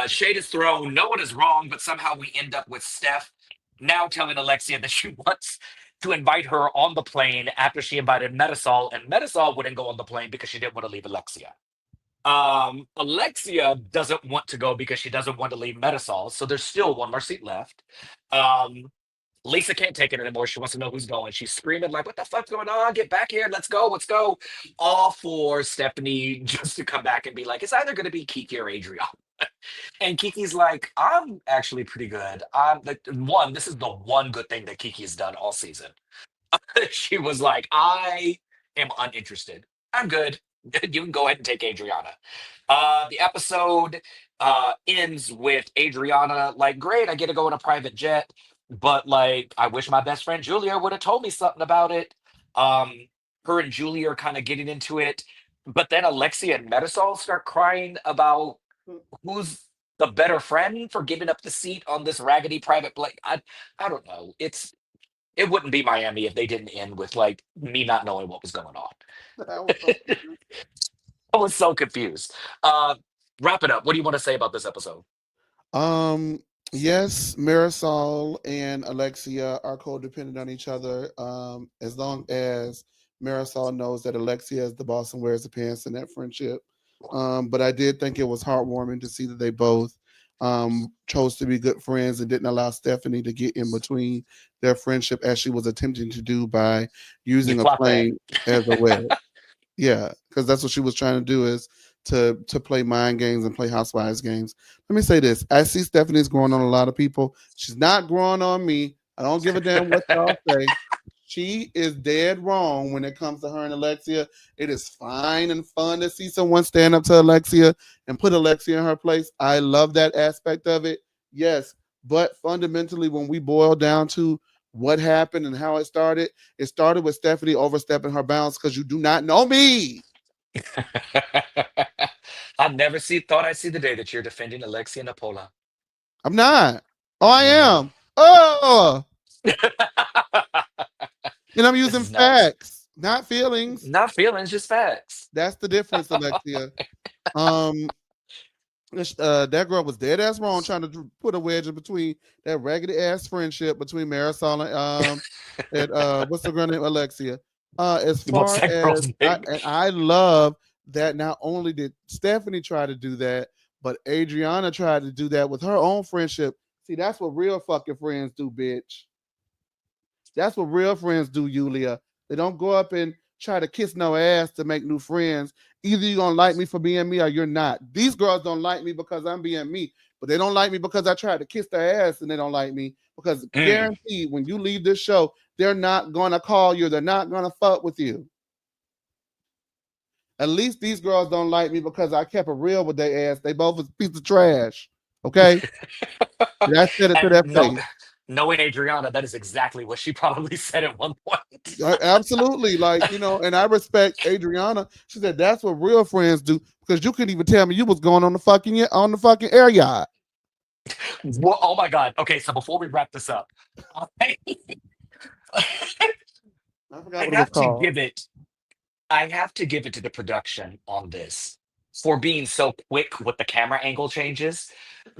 Shade is thrown. No one is wrong, but somehow we end up with Steph now telling Alexia that she wants to invite her on the plane after she invited Marisol, and Marisol wouldn't go on the plane because she didn't want to leave Alexia. Alexia doesn't want to go because she doesn't want to leave Marisol, so there's still one more seat left. Um, Lisa can't take it anymore. She wants to know who's going. She's screaming like, "What the fuck's going on? Get back here. Let's go. Let's go." All for Stephanie just to come back and be like, "It's either going to be Kiki or Adriana." And Kiki's like, "I'm actually pretty good. I'm the one. This is the one good thing that Kiki has done all season." She was like, "I am uninterested. I'm good. You can go ahead and take Adriana." The episode ends with Adriana like, "Great, I get to go in a private jet, but like, I wish my best friend Julia would have told me something about it." Her and Julia are kind of getting into it, but then Alexia and Marisol start crying about who's the better friend for giving up the seat on this raggedy private plane. I don't know. It wouldn't be Miami if they didn't end with like me not knowing what was going on. That was so I was so confused. Uh, Wrap it up. What do you want to say about this episode? Um, yes, Marisol and Alexia are codependent on each other. As long as Marisol knows that Alexia is the boss and wears the pants in that friendship. But I did think it was heartwarming to see that they both chose to be good friends and didn't allow Stephanie to get in between their friendship as she was attempting to do by You using a clock that. plane as a wedge. Yeah, because that's what she was trying to do is to play mind games and play housewives games. Let me say this: I see Stephanie's growing on a lot of people. She's not growing on me. I don't give a damn what y'all say. She is dead wrong when it comes to her and Alexia. It is fine and fun to see someone stand up to Alexia and put Alexia in her place. I love that aspect of it. Yes, but fundamentally, when we boil down to what happened and how it started with Stephanie overstepping her bounds because you do not know me. I never see thought I'd see the day that you're defending Alexia Napola. I'm not. Oh, I Me neither. am. Oh, and I'm This using is nuts. facts, not feelings. Not feelings, just facts. That's the difference, Alexia. Um, that girl was dead ass wrong trying to put a wedge in between that raggedy ass friendship between Marisol and what's the girl name Alexia. As What's far that as girl's name? I love that not only did Stephanie try to do that, but Adriana tried to do that with her own friendship. See, that's what real fucking friends do, bitch. That's what real friends do, Yulia. They don't go up and try to kiss no ass to make new friends. Either you're gonna like me for being me or you're not. These girls don't like me because I'm being me, but they don't like me because I tried to kiss their ass and they don't like me. Because Mm. guaranteed when you leave this show, they're not gonna call you, they're not gonna fuck with you. At least these girls don't like me because I kept it real with their ass. They both was a piece of trash. Okay? I said it to And their no, face. knowing Adriana, that is exactly what she probably said at one point. Absolutely, like and I respect Adriana. She said that's what real friends do because you couldn't even tell me you was going on the fucking air yacht. Well, oh my God. Okay, so before we wrap this up, I, I forgot I what it was have to called. give it I have to give it to the production on this for being so quick with the camera angle changes.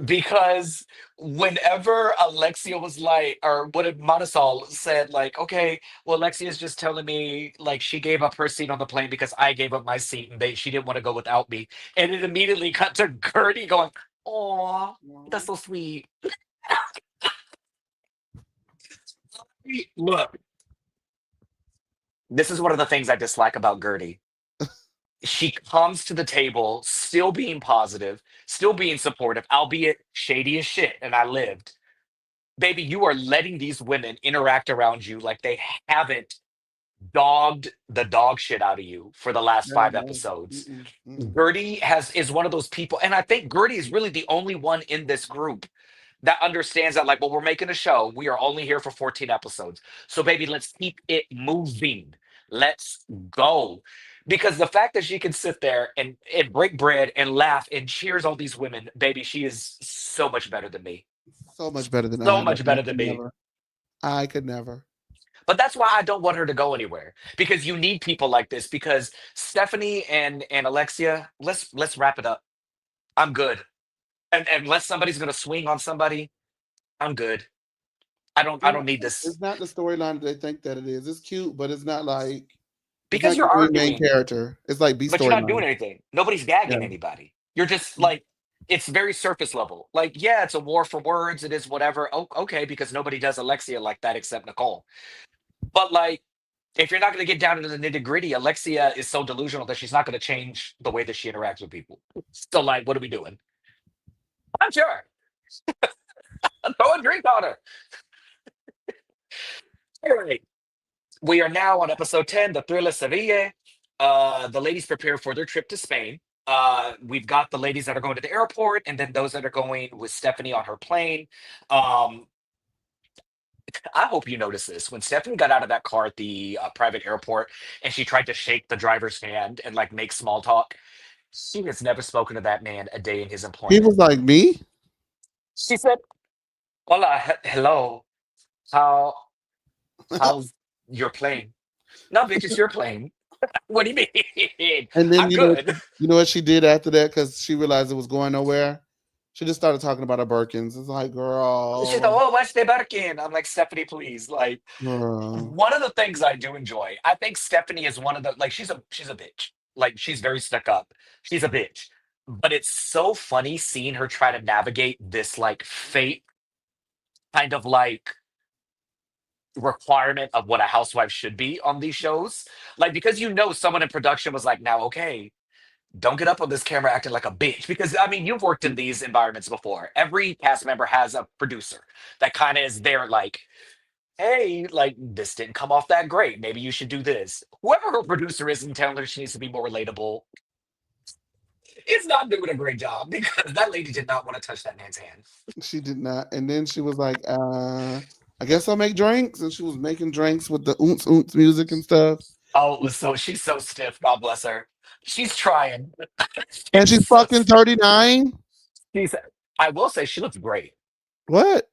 Because whenever Alexia was like, or what did Marisol said, like, okay, well, Alexia's just telling me like she gave up her seat on the plane because I gave up my seat and she didn't want to go without me. And it immediately cut to Gertie going, "Aw, that's so sweet." Look, this is one of the things I dislike about Gertie. She comes to the table still being positive, still being supportive, albeit shady as shit. And I lived. Baby, you are letting these women interact around you like they haven't dogged the dog shit out of you for the last Yeah, five no. episodes. Mm-mm, mm-mm. Gertie is one of those people, and I think Gertie is really the only one in this group that understands that, like, well, we're making a show. We are only here for 14 episodes. So, baby, let's keep it moving. Let's go. Because the fact that she can sit there and break bread and laugh and cheers all these women, baby, she is so much better than me. So much better than So I, but much I better than could me. never. I could never. But that's why I don't want her to go anywhere. Because you need people like this. Because Stephanie and Alexia, let's wrap it up. I'm good. And unless somebody's gonna swing on somebody, I'm good. I don't need this It's not the storyline that they think that it is. It's cute, but it's not like it's because not you're giving me main arguing, character. It's like B but you're not doing storyline. anything. Nobody's Yeah. gagging anybody. You're just like it's very surface level. Like, yeah, it's a war for words. It is whatever. Oh, okay, because nobody does Alexia like that except Nicole. But like, if you're not going to get down into the nitty gritty, Alexia is so delusional that she's not going to change the way that she interacts with people. So, like, what are we doing? I'm sure. Throw a drink on her. All right. We are now on episode 10, The Thriller Seville. The ladies prepare for their trip to Spain. We've got the ladies that are going to the airport, and then those that are going with Stephanie on her plane. Um, I hope you notice this. When Stephanie got out of that car at the private airport and she tried to shake the driver's hand and like make small talk, she has never spoken to that man a day in his He employment. was like me. She said, "Hola, hello. How how's your plane?" No, bitch, it's your plane. What do you mean? And then I'm good. you know what she did after that because she realized it was going nowhere. She just started talking about her Birkins. It's like, She's like, girl, "Oh, watch the Birkin." I'm like, Stephanie, please. Like, girl. one of the things I do enjoy, I think Stephanie is one of the like she's a bitch. Like she's very stuck up. She's a bitch. But it's so funny seeing her try to navigate this like fate kind of like requirement of what a housewife should be on these shows. Like because you know someone in production was like, now okay, don't get up on this camera acting like a bitch. Because I mean, you've worked in these environments before. Every cast member has a producer that kind of is there like, hey, like this didn't come off that great. Maybe you should do this. Whoever her producer is and telling her she needs to be more relatable. is not doing a great job because that lady did not want to touch that man's hand. She did not. And then she was like, I guess I'll make drinks. And she was making drinks with the oomps oomps music and stuff. Oh, it was so she's so stiff. God bless her. She's trying. And She's she's so fucking stiff. 39. She's. I will say she looks great. What?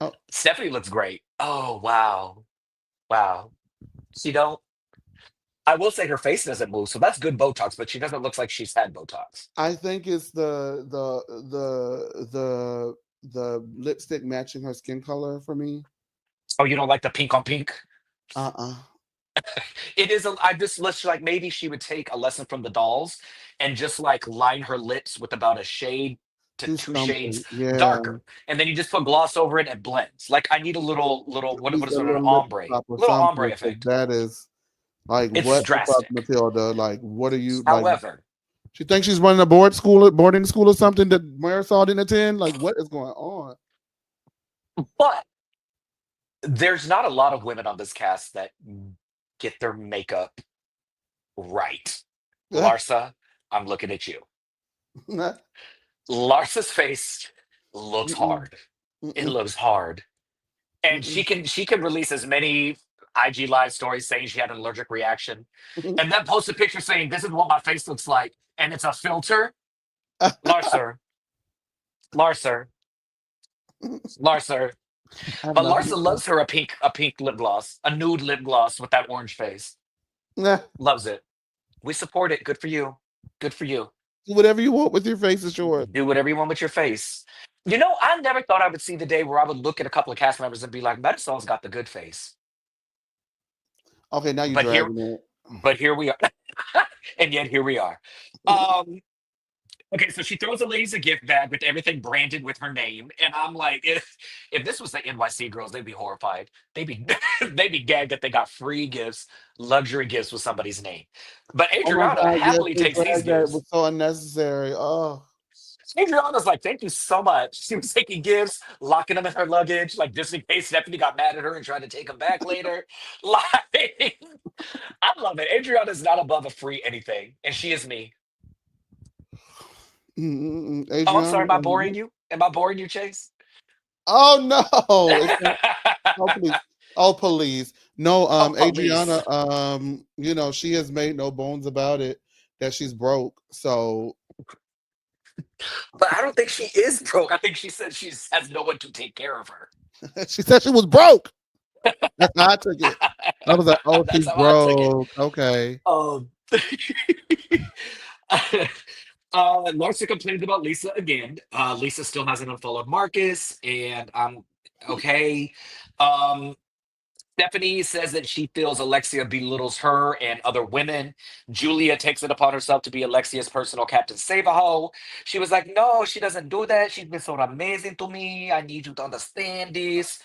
Oh, Stephanie looks great. Oh wow, wow. She don't. I will say her face doesn't move, so that's good Botox. But she doesn't look like she's had Botox. I think it's the lipstick matching her skin color for me. Oh, you don't like the pink on pink? Uh-uh. It is. I just list like maybe she would take a lesson from the dolls and just like line her lips with about a shade to Do two shades something. Yeah. darker, and then you just put gloss over it and blends. Like I need a little At what least is a it? An little lip ombre, pop or little something. ombre 'Cause effect. that is like, It's what the fuck, drastic. Matilda? Like, what are you like? However, She thinks she's running a boarding school or something that Marisol didn't attend. Like, what is going on? but there's not a lot of women on this cast that get their makeup right. Larsa, I'm looking at you. Mm-mm, Larsa's face looks hard. It mm-mm, looks hard. And mm-mm, she can release as many IG live stories saying she had an allergic reaction, mm-mm. and then post a picture saying this is what my face looks like, and it's a filter. Larsa, Larsa, Larsa. I'm But not Larsa loves her a pink lip gloss, a nude lip gloss with that orange face. gonna Loves it. We support it. Good for you. Good for you. do whatever you want with your face is yours. Do whatever you want with your face. You know, I never thought I would see the day where I would look at a couple of cast members and be like, Marisol's got the good face. Okay, now you're But here, dragging it. but here we are. And yet here we are. Um, okay, so she throws a ladies a gift bag with everything branded with her name, and I'm like, if this was the NYC girls, they'd be horrified. They'd be they'd be gagged that they got free gifts, luxury gifts with somebody's name. But Oh my Adriana god, yes, happily they takes these dragged that. It was gifts. so unnecessary. Oh, Adriana's like, thank you so much. She was taking gifts, locking them in her luggage, like just in case Stephanie got mad at her and tried to take them back later. Like, I love it. Adriana's not above a free anything, and she is me. Oh, I'm sorry. Adriana. Am I boring you? Am I boring you, Chase? Oh no, it's not. Oh please. Oh please. No, Oh, Adriana, police. she has made no bones about it that she's broke. So But I don't think she is broke. I think she said she has no one to take care of her. she said she was broke. That's how I took it. I was like, oh, That's she's how I took it. broke. Okay. Um, Larsa complained about Lisa again. Lisa still hasn't unfollowed Marcus, and I'm okay. Um, Stephanie says that she feels Alexia belittles her and other women. Julia takes it upon herself to be Alexia's personal Captain Save-A-Ho. She was like, no, she doesn't do that. She's been so amazing to me. I need you to understand this.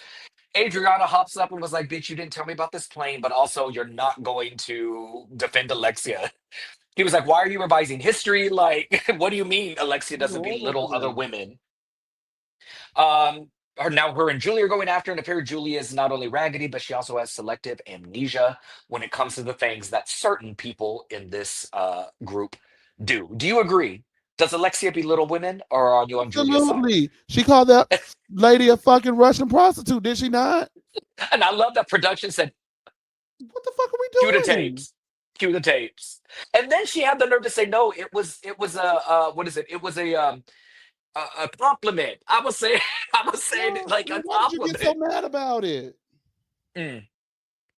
Adriana hops up and was like, bitch, you didn't tell me about this plane, but also you're not going to defend Alexia. He was like, why are you revising history? Like, what do you mean Alexia What's doesn't wrong with belittle other her? women? Her and Julie are going after, and it appears Julie is not only raggedy, but she also has selective amnesia when it comes to the things that certain people in this group do. Do you agree? Does Alexia belittle women, or are you on Julia's side? Absolutely. She called that lady a fucking Russian prostitute, did she not? And I love that production said, What the fuck are cue the we doing? tapes. Cue the tapes. And then she had the nerve to say, no, it was a what is it? It was a compliment. I was saying I was saying it Well, like well, a why did you get so compliment. mad about it? Mm,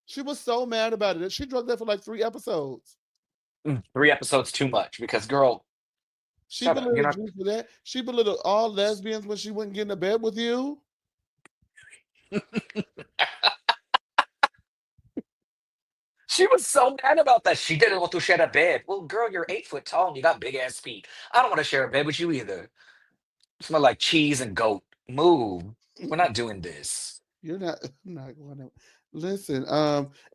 She was so mad about it. She drugged that for like 3 episodes. 3 episodes too much because girl, She shut up. You're belittled not you for that. She belittled all lesbians when she wouldn't get into bed with you. she was so mad about that. She didn't want to share a bed. Well, girl, you're 8 foot tall and you got big ass feet. I don't want to share a bed with you either. Smell like cheese and goat. Move. We're not doing this. You're not not going to listen.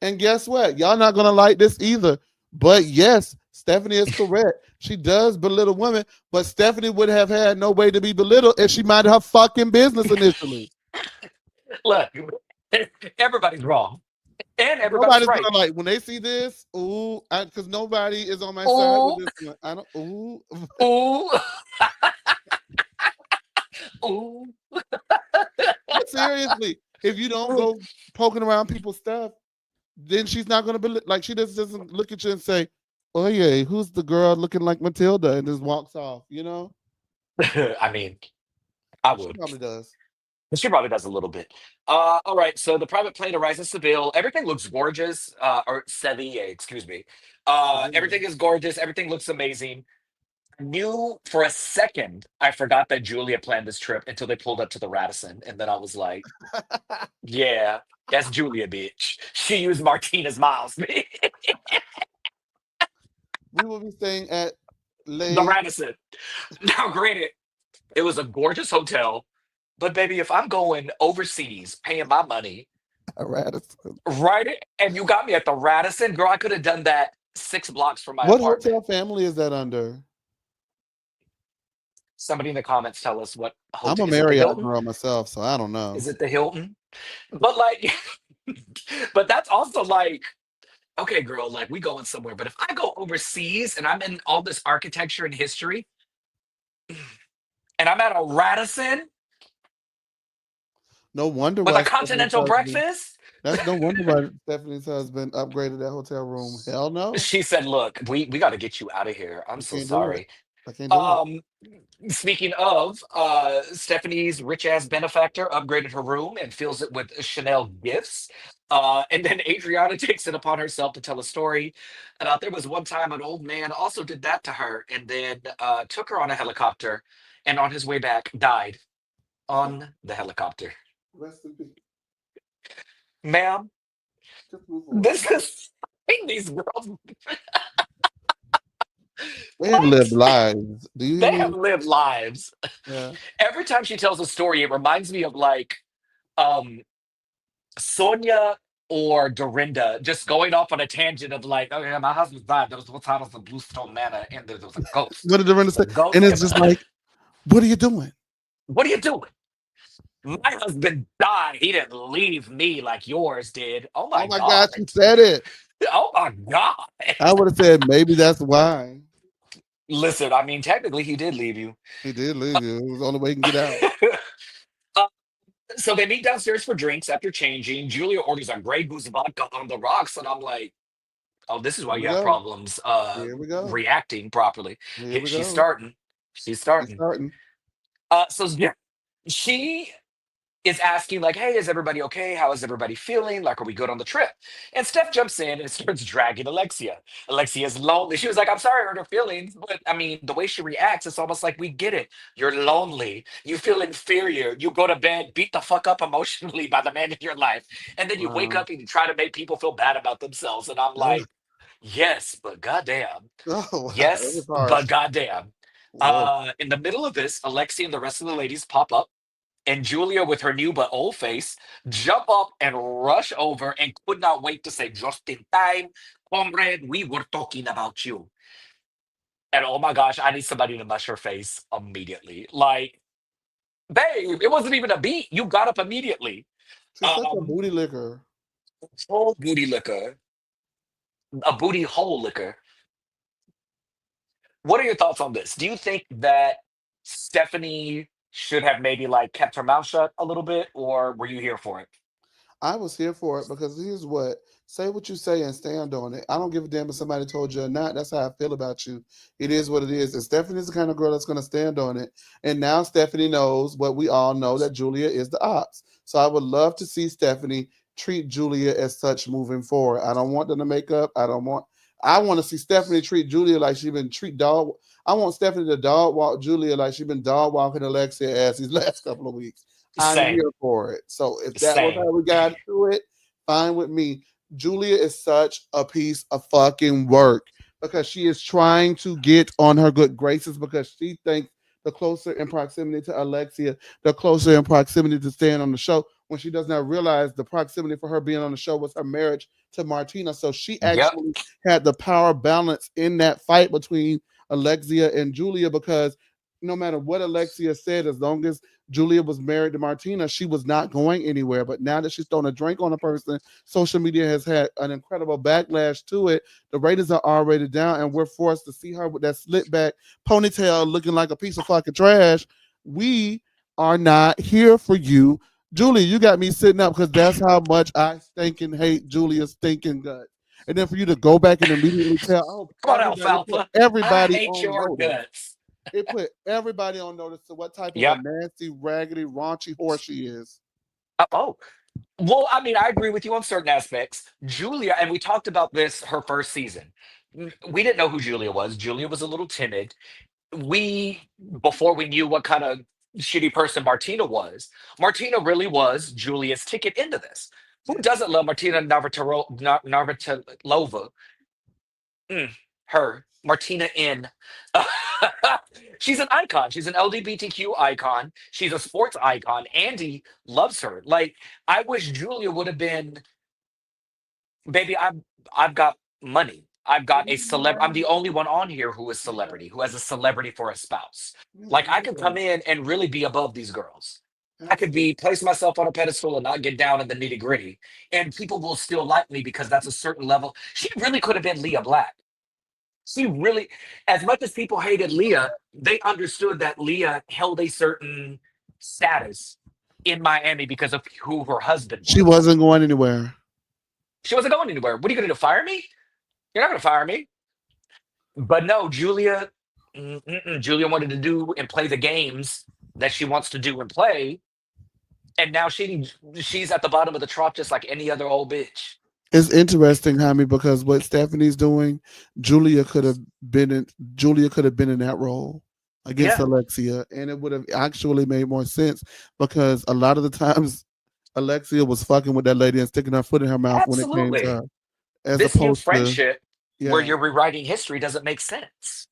And guess what? Y'all not gonna like this either. But yes, Stephanie is correct. She does belittle women, but Stephanie would have had no way to be belittled if she minded her fucking business initially. Look, everybody's wrong. And everybody's Nobody's right. gonna like when they see this. Ooh, because nobody is on my side with Ooh, this one. I don't. Ooh, ooh, ooh. but seriously, if you don't go poking around people's stuff, then she's not gonna be like she just doesn't look at you and say, "Oh yeah, who's the girl looking like Matilda?" and just walks off. You know, I mean, I she would. probably does. She probably does a little bit. All right. So the private plane arrives in Seville. Everything looks gorgeous. Or Seville, excuse me. Everything is gorgeous. Everything looks amazing. I knew for a second I forgot that Julia planned this trip until they pulled up to the Radisson, and then I was like, "Yeah, that's Julia, bitch. She used Martinez miles, bitch." We will be staying at The Lay Radisson. Now, granted, it was a gorgeous hotel, but baby, if I'm going overseas, paying my money, Radisson. right? And you got me at the Radisson, girl. I could have done that 6 blocks from my What apartment. hotel family is that under? Somebody in the comments tell us what I'm hotel a is it? The Marriott Hilton? girl myself, so I don't know. Is it the Hilton? But like, but that's also like, okay, girl, like we going somewhere. But if I go overseas and I'm in all this architecture and history, and I'm at a Radisson No wonder with a why Stephanie's continental husband. breakfast, That's no wonder why Stephanie's husband upgraded that hotel room. Hell no, she said, "Look, we got to get you out of here. I'm I so can't do it. sorry." I can't do it. Um, Speaking of, Stephanie's rich ass benefactor upgraded her room and fills it with Chanel gifts. And then Adriana takes it upon herself to tell a story about there was one time an old man also did that to her and then took her on a helicopter and on his way back died on the helicopter. Rest in peace. Ma'am, Just move away. this is these girls. They have lived What? lives. Do you hear They have me? lived lives. Yeah. Every time she tells a story, it reminds me of like um Sonia or Dorinda just going off on a tangent of like, oh yeah, my husband died. There was one time I was in Bluestone Manor and there was a ghost. What did Dorinda The say? And ghost it's came. just like, what are you doing? What are you doing? My husband died. He didn't leave me like yours did. Oh Oh my my gosh, God. you said it. Oh my God. I would have said maybe that's why Listen, I mean, technically he did leave you. he did leave you. It was the only way he can get out. Uh, so they meet downstairs for drinks after changing. Julia orders a Grey Goose vodka on the rocks, and I'm like, oh, this is why Here you we have go. problems Here we go. reacting properly. Here we She's go. starting. She's He's starting. starting. So yeah, she is asking like, "Hey, is everybody okay? How is everybody feeling? Like, are we good on the trip?" And Steph jumps in and starts dragging Alexia. Alexia's lonely. She was like, "I'm sorry, I hurt her feelings," but I mean, the way she reacts, it's almost like we get it. You're lonely. You feel inferior. You go to bed, beat the fuck up emotionally by the man in your life, and then you wake Wow. up and you try to make people feel bad about themselves. And I'm Ugh. like, yes, but goddamn. Oh wow, that was Yes, but harsh. goddamn. Whoa. In the middle of this, Alexia and the rest of the ladies pop up, and Julia, with her new but old face, jump up and rush over and could not wait to say, "Just in time, comrade, we were talking about you." And oh my gosh, I need somebody to mush her face immediately. Like, babe, it wasn't even a beat. You got up immediately. She's such a Um, booty licker. Whole booty liquor, a booty hole liquor. What are your thoughts on this? Do you think that Stephanie should have maybe like kept her mouth shut a little bit, or were you here for it? I was here for it because here's what say what you say and stand on it. I don't give a damn if somebody told you or not. That's how I feel about you. It is what it is. And Stephanie's the kind of girl that's going to stand on it. And now Stephanie knows what we all know that Julia is the ops. So I would love to see Stephanie treat Julia as such moving forward. I don't want them to make up. I want to see Stephanie treat Julia like she been treat dog. I want Stephanie to dog walk Julia like she been dog walking Alexia ass these last couple of weeks. I'm Same, here for it. So if that was same. how we got to it, fine with me. Julia is such a piece of fucking work because she is trying to get on her good graces because she thinks the closer in proximity to Alexia, the closer in proximity to staying on the show when she does not realize the proximity for her being on the show was her marriage to Martina. So she Yep. actually had the power balance in that fight between Alexia and Julia because no matter what Alexia said, as long as Julia was married to Martina, she was not going anywhere. But now that she's thrown a drink on a person, social media has had an incredible backlash to it. The ratings are already down, and we're forced to see her with that slit back ponytail looking like a piece of fucking trash. We are not here for you. Julia, you got me sitting up because that's how much I stinking hate Julia's stinking guts. And then for you to go back and immediately tell, I hope Come on, everybody put Alfalfa. I everybody hate on your notice. guts. It put everybody on notice to what type of a Yep. nasty, raggedy, raunchy whore she is. Oh, well, I mean, I agree with you on certain aspects. Julia, and we talked about this her first season. We didn't know who Julia was. Julia was a little timid. We, before we knew what kind of shitty person Martina was, Martina really was Julia's ticket into this. Who Yeah. doesn't love Martina Navratilova? Mm, her, Martina N. She's an icon. She's an LGBTQ icon. She's a sports icon. Andy loves her. Like, I wish Julia would have been, baby, I've got money. I've got a celeb. I'm the only one on here who is Yeah. celebrity, who has a celebrity for a spouse. Yeah. Like, I could come in and really be above these girls. I could be place myself on a pedestal and not get down in the nitty gritty, and people will still like me because that's a certain level. She really could have been Leah Black. She really, as much as people hated Leah, they understood that Leah held a certain status in Miami because of who her husband She was. wasn't going anywhere. She wasn't going anywhere. What are you going to do? Fire me? You're not going to fire me. But no, Julia, Julia wanted to do and play the games that she wants to do and play, and now she's at the bottom of the trough just like any other old bitch. It's interesting, Jaime, because what Stephanie's doing, Julia could have been in Julia could have been in that role against Yeah, Alexia, and it would have actually made more sense because a lot of the times Alexia was fucking with that lady and sticking her foot in her mouth when it came to absolutely. her, as This new opposed to friendship where yeah. you're rewriting history doesn't make sense.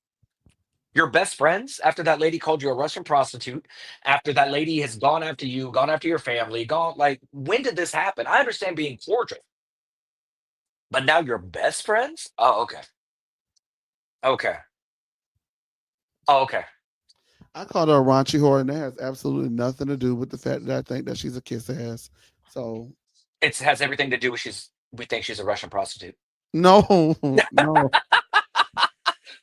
You're best friends after that lady called you a Russian prostitute, after that lady has gone after you, gone after your family, gone like when did this happen? I understand being cordial, but now you're best friends? Oh, okay. Okay. Oh, okay. I called her a raunchy whore, and that has absolutely nothing to do with the fact that I think that she's a kiss ass. So It has everything to do with we think she's a Russian prostitute. no, no.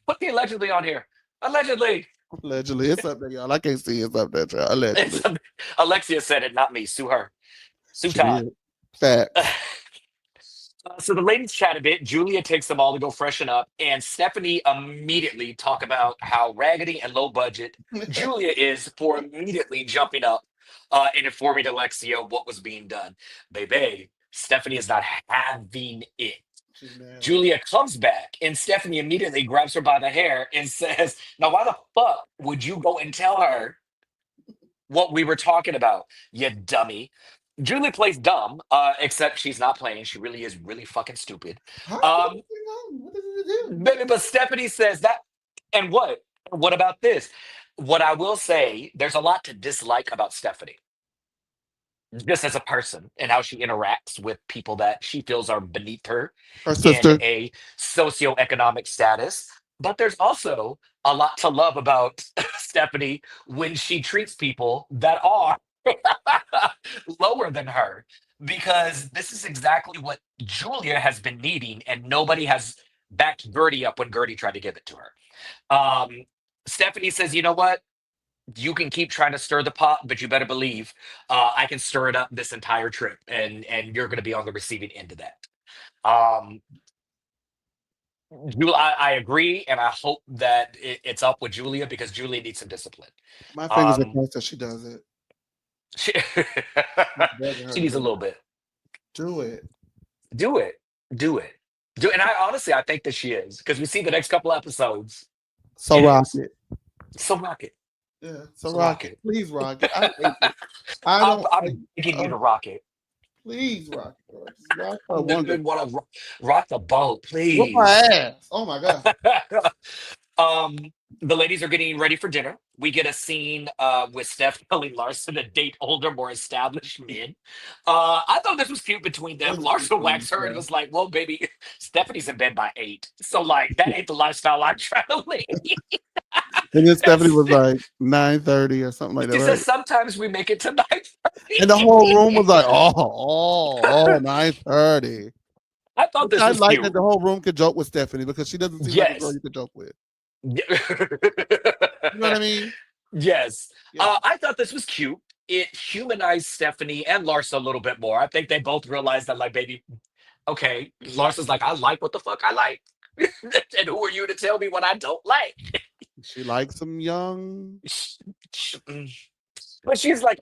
Put the allegedly on here. Allegedly. Allegedly, it's up there, y'all. I can't see it's up there, child. Allegedly, It's Alexia said it, not me. Sue her. Sue she Todd. did. Facts. So the ladies chat a bit. Julia takes them all to go freshen up, and Stephanie immediately talk about how raggedy and low budget Julia is for immediately jumping up and informing Alexia what was being done. Baby, Stephanie is not having it. She's mad. Julia comes back, and Stephanie immediately grabs her by the hair and says, "Now, why the fuck would you go and tell her what we were talking about, you dummy?" Julie plays dumb, except she's not playing. She really is really fucking stupid. Huh? Um, What did it do? but Stephanie says that, and what? What about this? What I will say, there's a lot to dislike about Stephanie, just as a person and how she interacts with people that she feels are beneath her Her in sister. a socioeconomic status. But there's also a lot to love about Stephanie when she treats people that are lower than her, because this is exactly what Julia has been needing, and nobody has backed Gertie up when Gertie tried to give it to her. Stephanie says, "You know what? You can keep trying to stir the pot, but you better believe I can stir it up this entire trip, and you're going to be on the receiving end of that." Um, I agree, and I hope that it's up with Julia because Julia needs some discipline. My fingers are Um, crossed that she does it. she, I'm begging her she to needs a do little it. bit. Do it. Do it, do it, do. And I honestly, I think that she is, because we see the next couple episodes. So It rock is. it. So rock it, Yeah. So so rock rock it. it. Please rock it. I hate it. I don't like. I'm begging you to rock it. Please rock it, girl. Just rock her I'm wonderful. gonna want to rock the boat, Whoop my please. ass. Oh my god. um, the ladies are getting ready for dinner. We get a scene with Steph telling Larson to date older, more established men. I thought this was cute between them. That's Larson cute, waxed her and yeah. was like, "Well, baby, Stephanie's in bed by 8, so like that ain't the lifestyle I'm trying to lead." And then Stephanie That's, was like 9:30 or something like that, she says right? sometimes we make it to And the whole 9:30. room was like, 9:30. I thought Which this I was like that cute. the whole room could joke with Stephanie because she doesn't seem like a girl Yes. you could joke with. Yeah. You know what I mean? Yes. Yeah. I thought this was cute. It humanized Stephanie and Larsa a little bit more. I think they both realized that, like, baby, okay, Larsa's like, I like what the fuck I like. And who are you to tell me what I don't like? She likes some young. Sh- mm. But she's like,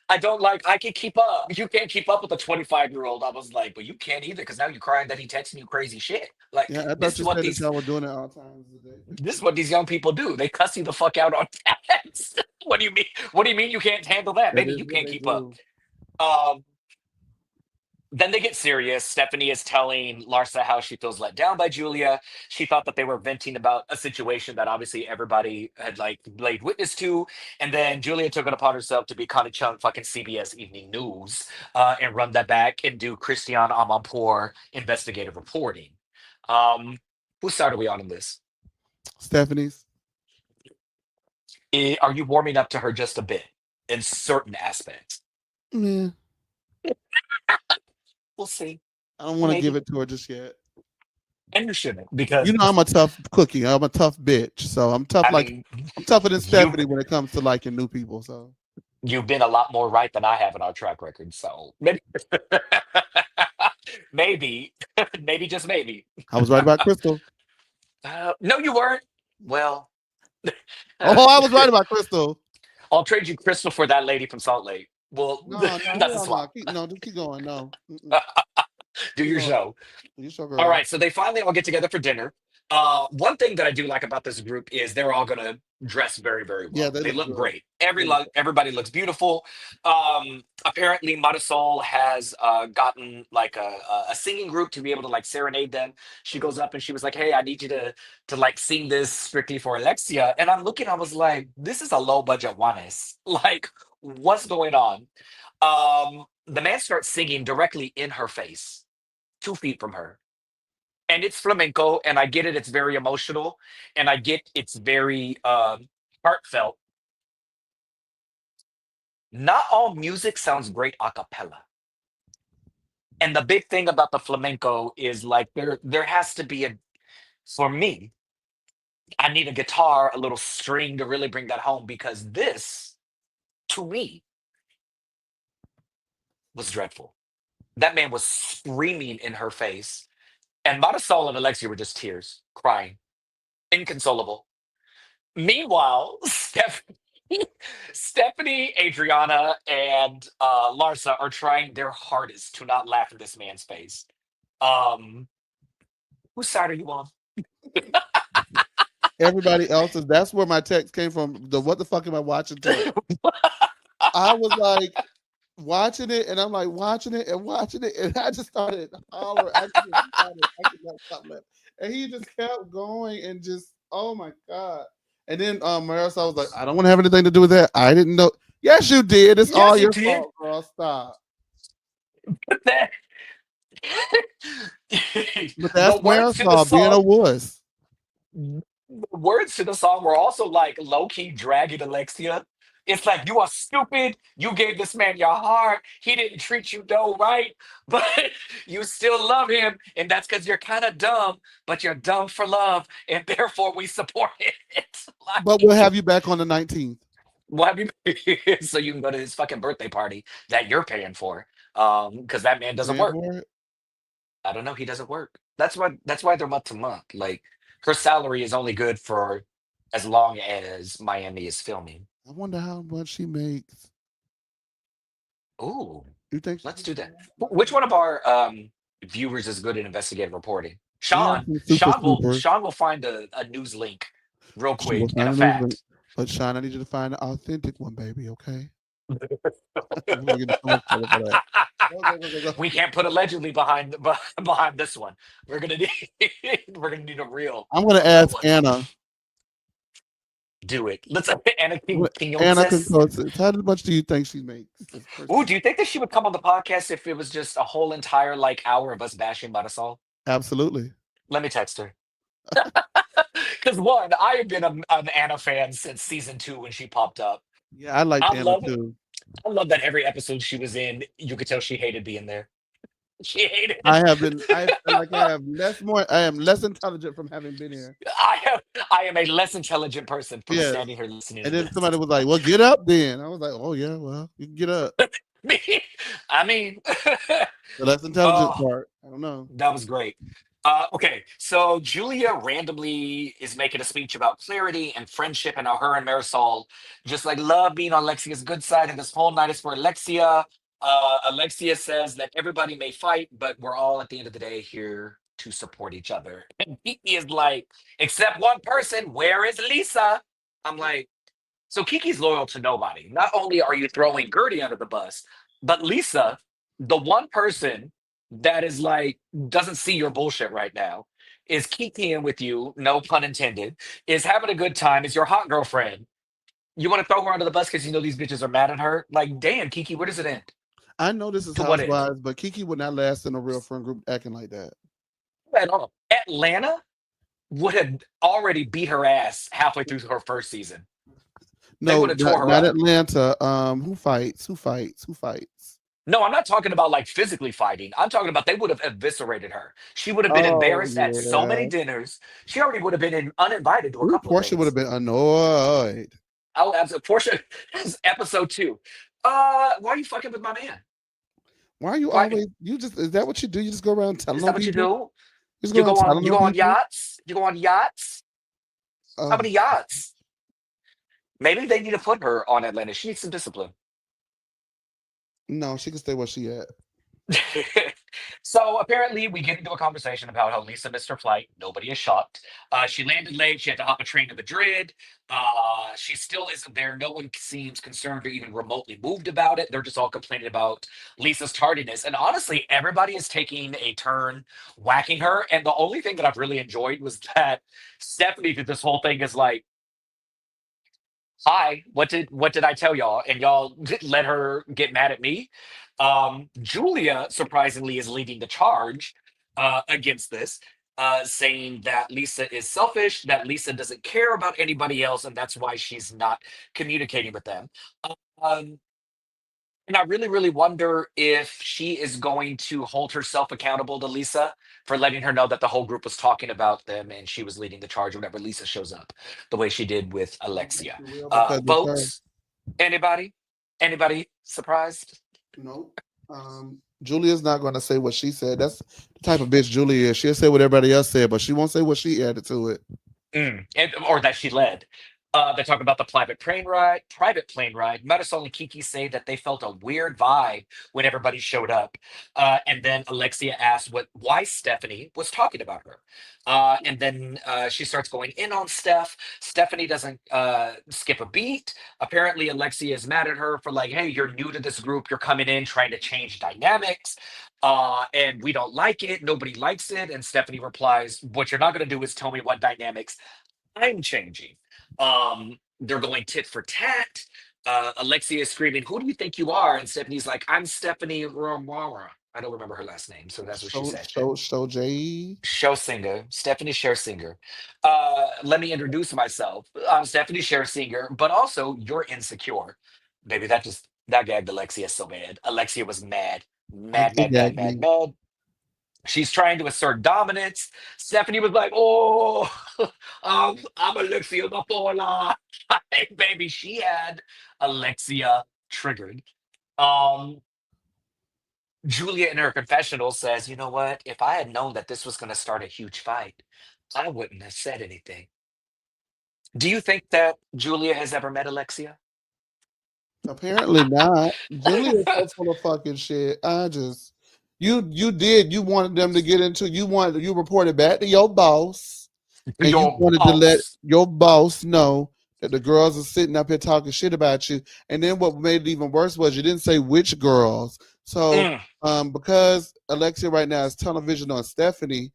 I don't like, I can keep up. You can't keep up with a 25-year-old. I was like, but you can't either, because now you're crying that he texting you crazy shit. Yeah, Like, I this thought is you what said that these y'all were doing it all times of the day. this is what these young people do. They cuss you the fuck out on text. What do you mean? What do you mean you can't handle that? That Maybe is you what can't they keep up. do. Um, then they get serious. Stephanie is telling Larsa how she feels let down by Julia. She thought that they were venting about a situation that obviously everybody had like laid witness to. And then Julia took it upon herself to be Connie Chung fucking CBS Evening News and run that back and do Christian Amanpour investigative reporting. Um, whose side are we on in this? Stephanie's. Are you warming up to her just a bit in certain aspects? Yeah, We'll see. I don't want to give Maybe. it to her just yet. And you shouldn't, You because know I'm a tough cookie. I'm a tough bitch. So I'm tough I like mean, I'm tougher than you Stephanie when it comes to liking new people. So you've been a lot more right than I have in our track record. So maybe, maybe, maybe just maybe. I was right about Crystal. No, you weren't. Well, uh, Oh, I was right about Crystal. I'll trade you Crystal for that lady from Salt Lake. Well, No, no, that's a hell no. swap. Just keep going. No. Mm-mm. Do Keep your going. show. You show All girl. right, so they finally all get together for dinner. One thing that I do like about this group is they're all gonna dress very, very Yeah, well. they They look look good. great. They look Everybody looks beautiful. Apparently, Marisol has gotten like a singing group to be able to like serenade them. She goes up and she was like, "Hey, I need you to like sing this strictly for Alexia." And I'm looking, I was like, "This is a low budget Juanes. Like, what's going on?" The man starts singing directly in her face, 2 feet from her, and it's flamenco, and I get it, it's very emotional, and I get it's very heartfelt. Not all music sounds great a cappella, and the big thing about the flamenco is like there has to be a, for me, I need a guitar, a little string to really bring that home, because this to me was dreadful. That man was screaming in her face, and Marisol and Alexia were just tears, crying, inconsolable. Meanwhile, Stephanie, Adriana, and Larsa are trying their hardest to not laugh in this man's face. Um, whose side are you on? everybody else's. That's where my text came from. The what the fuck am I watching text? I was like watching it and I'm like watching it and watching it and I just started hollering. I could not stop laughing. And he just kept going and just oh my god. And then Marisol was like, I don't want to have anything to do with that. I didn't know. Yes, you did. It's all Yes, you your did. fault, girl. Stop. But that, But the that's words to the Marisol being a song, wuss. the words to the song were also like low key dragging Alexia. It's like, you are stupid. You gave this man your heart. He didn't treat you no right, but you still love him. And that's because you're kind of dumb, but you're dumb for love. And therefore, we support it. But we'll Like, have you back on the 19th. what have you so you can go to his fucking birthday party that you're paying for? Because that man doesn't Paying work. for it. I don't know. He doesn't work. That's why they're month to month. Like, her salary is only good for as long as Miami is filming. I wonder how much she makes. Ooh. You think she Let's makes do a that. lot? Which one of our viewers is good at investigative reporting? We have Sean. some super Sean supers. will find a news link real She will quick and find a a news link. fact. But Sean, I need you to find the authentic one, baby, okay? We're getting so much trouble for that. Go. We can't put allegedly behind behind this one. We're gonna need we're gonna need I'm gonna a real ask one. Anna. Do it. Let's Anna Anna Quinones. Concursus. How much do you think she makes per Ooh, season? do you think that she would come on the podcast if it was just a whole entire like hour of us bashing Marisol? Absolutely. Let me text her. Because one, I have been an Anna fan since season 2 when she popped up. Yeah, I liked I Anna love too. I love that every episode she was in, you could tell she hated being there. She hated I it. have been. I feel like I have less more. I am less intelligent from having been here. I am a less intelligent person from Yes. standing here listening And to then this. somebody was like, "Well, get up then." I was like, "Oh yeah, well, you can get up." Me, I mean, The less intelligent oh, part. I don't know. that was great. Okay, so Julia randomly is making a speech about clarity and friendship, and how her and Marisol just like love being on Alexia's good side, and this whole night is for Alexia. Alexia says that everybody may fight, but we're all at the end of the day here to support each other. And Kiki is like, except one person, where is Lisa? I'm like, so Kiki's loyal to nobody. Not only are you throwing Gertie under the bus, but Lisa, the one person that is like doesn't see your bullshit right now, is kikiing with you, no pun intended, is having a good time, is your hot girlfriend. You want to throw her under the bus because you know these bitches are mad at her? Like, damn, Kiki, where does it end? I know this is To what end? Housewives, but Kiki would not last in a real friend group acting like that. At all. Atlanta would have already beat her ass halfway through her first season. They No, would have tore her not up. Atlanta. Who fights? Who fights? Who fights? No, I'm not talking about like physically fighting. I'm talking about they would have eviscerated her. She would have been Oh embarrassed at so many yeah. dinners. She already would have been uninvited to a Ooh, couple of Portia would have things. been annoyed. Oh, absolutely. Portia, episode 2. Why are you fucking with my man? Why are you Why always? You just is that what you do? You just go around telling is on that what you people? do? You just go around telling You on go on people? yachts? You go on yachts? How Oh many yachts? Maybe they need to put her on Atlanta. She needs some discipline. no, she can stay where she at. So apparently, we get into a conversation about how Lisa missed her flight. Nobody is shocked. She landed late. She had to hop a train to Madrid. She still isn't there. No one seems concerned or even remotely moved about it. They're just all complaining about Lisa's tardiness. And honestly, everybody is taking a turn whacking her. And the only thing that I've really enjoyed was that Stephanie through this whole thing is like, hi, what did I tell y'all? And y'all let her get mad at me. Julia surprisingly is leading the charge against this, saying that Lisa is selfish, that Lisa doesn't care about anybody else, and that's why she's not communicating with them. Um, and I really, really wonder if she is going to hold herself accountable to Lisa for letting her know that the whole group was talking about them and she was leading the charge whenever Lisa shows up, the way she did with I don't think Alexia. she will because it's her. Votes? Anybody? Anybody surprised? No. Julia's not going to say what she said. That's the type of bitch Julia is. She'll say what everybody else said, but she won't say what she added to it. Or that she led. They talk about the private plane ride. Marisol and Kiki say that they felt a weird vibe when everybody showed up. And then Alexia asked why Stephanie was talking about her. And then she starts going in on Steph. Stephanie doesn't skip a beat. Apparently, Alexia is mad at her for like, hey, you're new to this group. You're coming in trying to change dynamics. And we don't like it. Nobody likes it. And Stephanie replies, what you're not going to do is tell me what dynamics I'm changing. They're going tit for tat. Alexia is screaming, who do you think you are? And Stephanie's like, I'm Stephanie Romara. I don't remember her last name, so that's what she said. Show J. Scherzinger, Stephanie Scherzinger. Let me introduce myself. I'm Stephanie Scherzinger, but also you're insecure. Baby, that gagged Alexia so bad. Alexia was mad. Mad, It mad, mad, gagged mad, me. mad. She's trying to assert dominance. Stephanie was like, "Oh, I'm Alexia Napola." Like, baby, she had Alexia triggered. Um, Julia in her confessional says, "You know what? If I had known that this was going to start a huge fight, I wouldn't have said anything." Do you think that Julia has ever met Alexia? Apparently not. Julia's so full of fucking shit. You wanted them to get into you reported back to your boss and you Your wanted to let boss. your boss know that the girls are sitting up here talking shit about you. And then what made it even worse was you didn't say which girls. So Mm, because Alexia right now is television on Stephanie,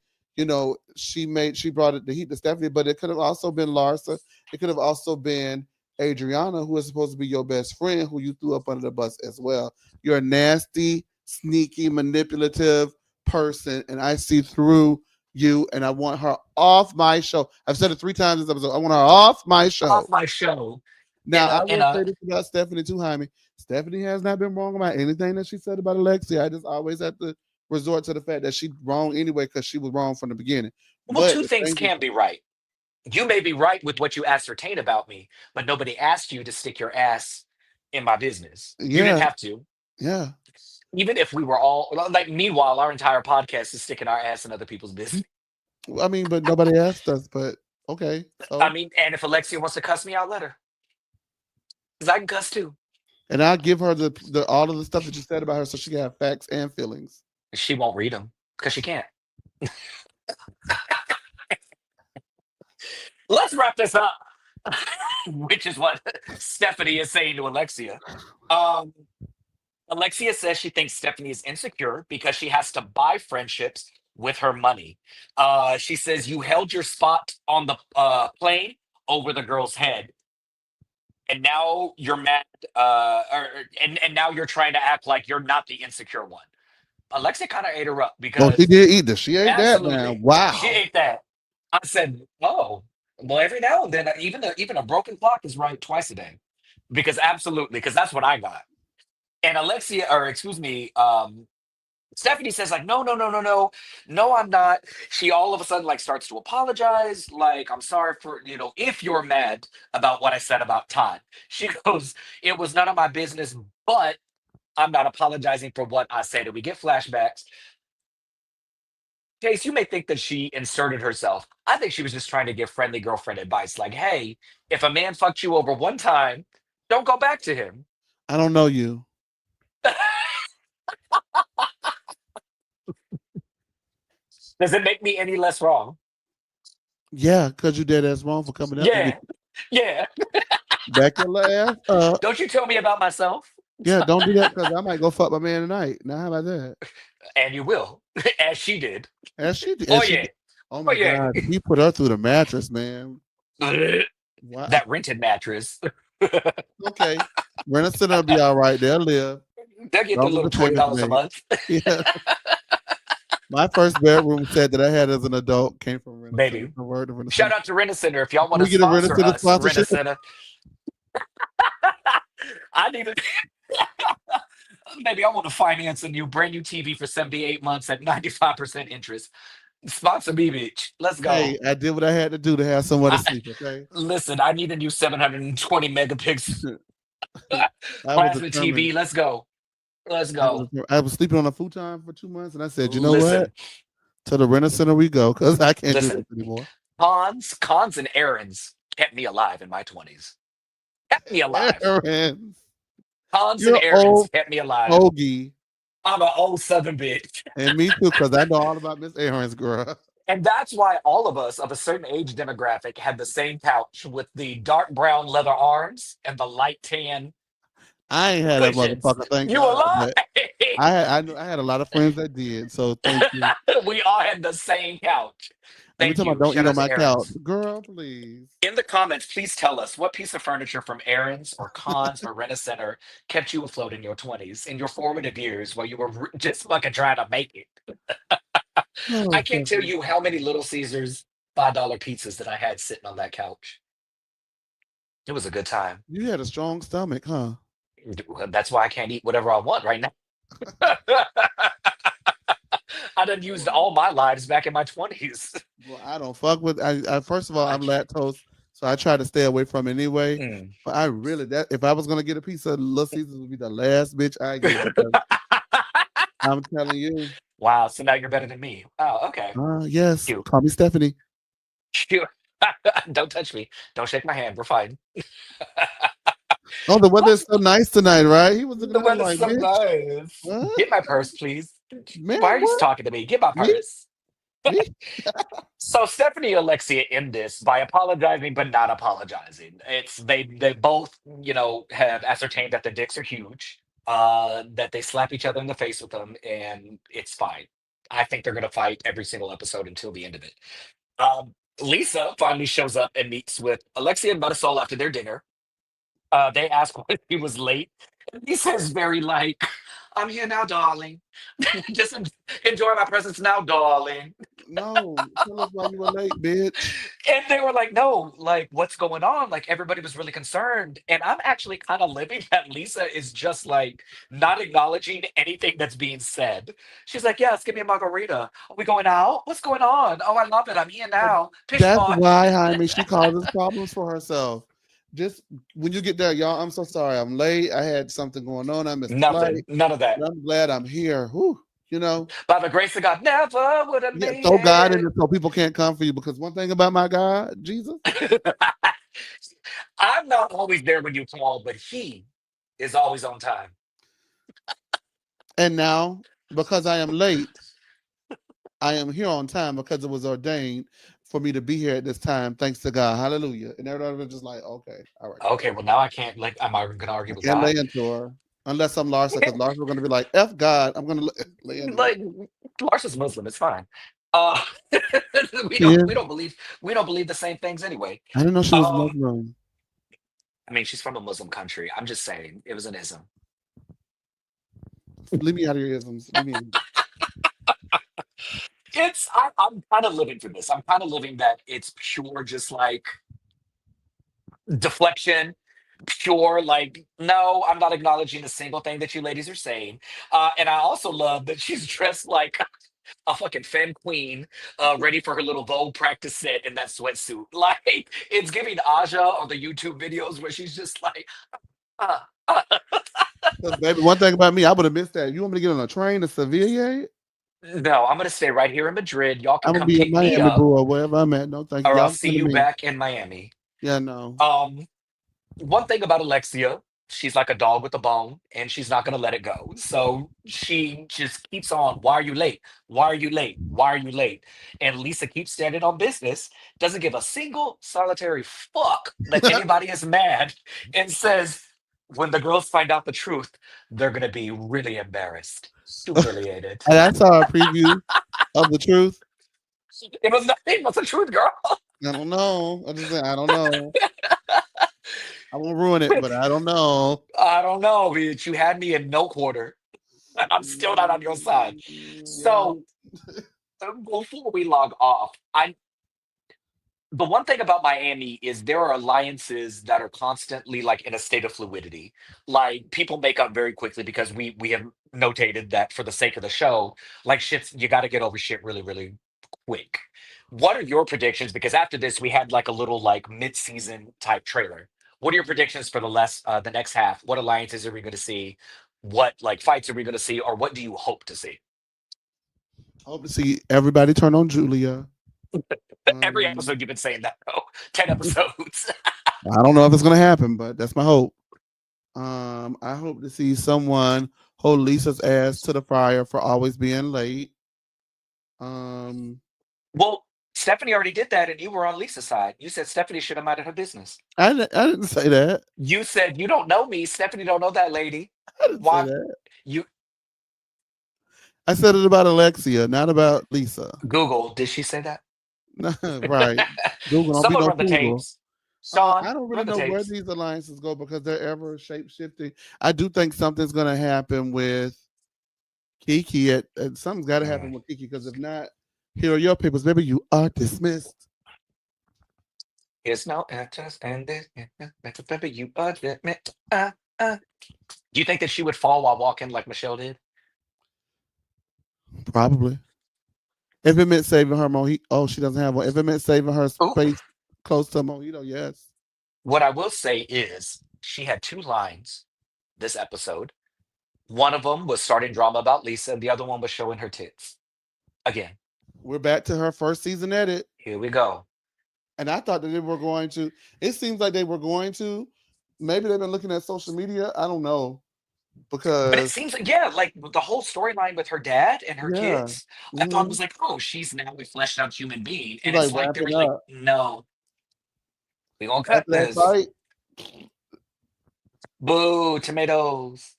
she brought it the heat to Stephanie, but it could have also been Larsa. It could have also been Adriana, who is supposed to be your best friend, who you threw up under the bus as well. You're a nasty, sneaky, manipulative person, and I see through you, and I want her off my show. I've said it 3 times this episode. I want her off my Off show. my show. Now, I In will a say this about Stephanie too, Jaime. Stephanie has not been wrong about anything that she said about Alexia. I just always have to resort to the fact that she wrong anyway because she was wrong from the beginning. well, But two the things thing is, can be right. You may be right with what you ascertain about me, but nobody asked you to stick your ass in my business. You didn't yeah, have to. yeah. Even if we were all like, meanwhile, our entire podcast is sticking our ass in other people's business. I mean, but nobody asked us. But okay, I so mean, and if Alexia wants to cuss me out, let her, because I can cuss too. and I'll give her the all of the stuff that you said about her, so she can have facts and feelings. She won't read them because she can't. Let's wrap this up, which is what Stephanie is saying to Alexia. Um, Alexia says she thinks Stephanie is insecure because she has to buy friendships with her money. She says you held your spot on the plane over the girl's head, and now you're mad, and now you're trying to act like you're not the insecure one. Alexia kind of ate her up Oh, she because did eat this. She ate that now. absolutely she Wow. ate that. I said, "Oh, well, every now and then, even a broken clock is right twice a day." Because absolutely, because that's what I got. And Alexia, or excuse me, Stephanie says like, no, no, no, no, no, no, I'm not. She all of a sudden like starts to apologize, like, I'm sorry for, if you're mad about what I said about Todd. She goes, it was none of my business, but I'm not apologizing for what I said. And we get flashbacks. Chase, you may think that she inserted herself. I think she was just trying to give friendly girlfriend advice, like, hey, if a man fucked you over one time, don't go back to him. I don't know you. Does it make me any less wrong? Yeah, because you did as wrong for coming after me. Yeah, yeah. Back your ass up. Don't you tell me about myself. Yeah, don't do that because I might go fuck my man tonight. Now, how about that? And you will, as she did. As she did. Oh As she yeah, did. Oh oh my yeah. God. He put her through the mattress, man. Wow. That rented mattress. Okay. Rent a center will be all right. They'll live. They'll get the Long as little the $20 payment's a made. month. Yeah. My first bedroom set that I had as an adult came from Rent a Center. Baby. The word of Rent a Shout Center. out to Rent a Center if y'all Can want to we get a Rent a sponsor Center us. Rent a sponsorship? Center. I need it. Maybe I want to finance a new brand new TV for 78 months at 95% interest. Sponsor me, bitch. Let's Hey, go. I did what I had to do to have somewhere to I, sleep, okay? listen, I need a new 720 megapixel I was plasma determined. TV. Let's go. Let's go. I was sleeping on a futon for 2 months, and I said, you know what? Listen, To the Rent a Center we go, because I can't do this listen. anymore. Cons, and errands kept me alive in my 20s. Kept me alive. Aaron, Cons and you're errands old kept me alive. Hoagie. I'm an old Southern bitch. And me too, because I know all about Miss Aaron's girl. And that's why all of us of a certain age demographic had the same couch with the dark brown leather arms and the light tan I ain't had that cushions. motherfucker, thank You God. alive? But I had a lot of friends that did. So thank you. We all had the same couch. And we Thank talking about you. don't eat Shout on out to my couch. Aaron's. Girl, please. In the comments, please tell us what piece of furniture from Aaron's or Cons or Rent a Center kept you afloat in your 20s, in your formative years while you were just fucking trying to make it. Oh, I can't tell Stephanie. you how many Little Caesars $5 pizzas that I had sitting on that couch. It was a good time. You had a strong stomach, huh? That's why I can't eat whatever I want right now. I done used all my lives back in my 20s. Well, I don't fuck with. I first of all, I I'm can't. lactose, so I try to stay away from it anyway. Mm. But I really that if I was gonna get a piece of Little Caesars, would be the last bitch I get because I'm telling you. Wow, so now you're better than me. Oh, okay. Yes, Cute. call me Stephanie. Cute. Don't touch me. Don't shake my hand. We're fine. Oh, the weather What? is so nice tonight, right? He was looking The at him weather's like, so bitch, nice. what? Get my purse, please. Man, Why are you what? talking to me? Get my Me? purse. Me? So Stephanie and Alexia end this by apologizing but not apologizing. It's they both, have ascertained that the dicks are huge, that they slap each other in the face with them, and it's fine. I think they're gonna fight every single episode until the end of it. Lisa finally shows up and meets with Alexia and Marisol after their dinner. They ask why he was late. And he says very like, I'm here now, darling. Just enjoy my presence now, darling. No, tell us why you were late, bitch. And they were like, no, like, what's going on? Like, everybody was really concerned. And I'm actually kind of living that Lisa is just like not acknowledging anything that's being said. She's like, yes, give me a margarita. Are we going out? What's going on? Oh, I love it. I'm here But now. Pish that's why, posh. Jaime, she causes problems for herself. Just when you get there, y'all, I'm so sorry. I'm late. I had something going on. I missed the flight. Nothing. None of that. But I'm glad I'm here. Whew, you know, By the grace of God, never would have yeah, made throw God in it. it so people can't come for you. Because one thing about my God, Jesus, I'm not always there when you call, but he is always on time. and now because I am late, I am here on time because it was ordained for me to be here at this time. Thanks to God. Hallelujah. And everybody was just like, okay, all right, girl. Okay, well now I can't like am I gonna argue I with can't lay God? into her. Unless I'm Larsa, because Larsa are going to be like, F God, I'm going to lay into this. Like Lars is Muslim, it's fine. Uh we She don't is? we don't believe the same things anyway. I didn't know she was Um Muslim. I mean she's from a Muslim country. I'm just saying it was an ism. Leave me out of your isms. Leave me in. I'm kind of living for this. I'm kind of living that it's pure just like deflection, pure like no, I'm not acknowledging a single thing that you ladies are saying. And I also love that she's dressed like a fucking femme queen, ready for her little Vogue practice set in that sweatsuit. Like it's giving Aja on the YouTube videos where she's just like, uh, uh. 'Cause, baby, one thing about me, I would have missed that. You want me to get on a train to Seville? No, I'm gonna stay right here in Madrid. Y'all can I'm going to come be in pick me Miami, up, boo, or wherever I'm at. No, thank you. or I'll Y'all see come to you me. back in Miami. Yeah, no. Um, One thing about Alexia, she's like a dog with a bone, and she's not gonna let it go. So she just keeps on. Why are you late? Why are you late? Why are you late? And Lisa keeps standing on business, doesn't give a single solitary fuck that anybody is mad, and says, when the girls find out the truth, they're gonna be really embarrassed, humiliated. And I saw a preview of the truth. It was nothing but the truth, girl. I don't know. I just said, I don't know. I won't ruin it, but I don't know. I don't know, bitch. You had me in no quarter. I'm still not on your side. Yeah. So before we log off, I the one thing about Miami is there are alliances that are constantly like in a state of fluidity. Like people make up very quickly because we have notated that for the sake of the show, like shit's you got to get over shit really really quick. What are your predictions? Because after this, we had like a little like mid-season type trailer. What are your predictions for the next half? What alliances are we going to see? What like fights are we going to see, or what do you hope to see? Hope to see everybody turn on Julia. Every Um, episode you've been saying that though. 10 episodes. I don't know if it's going to happen, but that's my hope. I hope to see someone hold Lisa's ass to the fire for always being late. Um, Well, Stephanie already did that, and you were on Lisa's side. You said Stephanie should have minded her business. I didn't say that. You said you don't know me. Stephanie don't know that lady. I didn't say Why that. you I said it about Alexia, not about Lisa. Google? Did she say that? Right. Google, don't be Someone no run the Google. tapes. Sean, I don't really run the know where tapes. these alliances go because they're ever shape shifting. I do think something's going to happen with Kiki. Something's got to happen Mm. with Kiki because if not, here are your papers, baby. You are dismissed. It's no interest and this. Remember you admit. Do you think that she would fall while walking like Michelle did? Probably. If it meant saving her mojito, oh, she doesn't have one. If it meant saving her Oh, space close to a mojito, yes. what I will say is she had two lines this episode. One of them was starting drama about Lisa, and the other one was showing her tits. Again, We're back to her first season edit. here we go. And I thought that they were going to, it seems like they were going to. Maybe they've been looking at social media. I don't know. But it Because, seems like, yeah, like the whole storyline with her dad and her yeah. kids, I thought Hmm. was like, oh, she's now a fleshed out human being. She's And like it's like they were wrapping like, up. no, we gonna cut After that this. fight, Boo, tomatoes.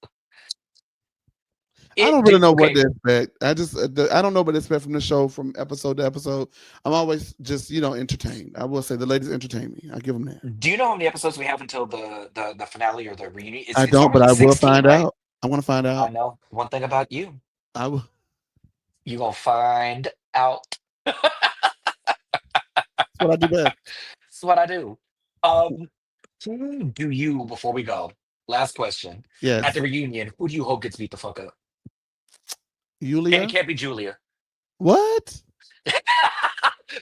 I It don't do really know what okay. to expect. I don't know what to expect from the show from episode to episode. I'm always just entertained. I will say the ladies entertain me. I give them that. Do you know how many episodes we have until the finale or the reunion? I It's don't, but already I will 16, find right? out. I want to find I out. know. One thing about you, I will. you gonna find out. That's what I do best. That's what I do. Um, who do you, before we go, last question. At the Yes. reunion, who do you hope gets beat the fuck up? And it Yulia? can't be Julia. What?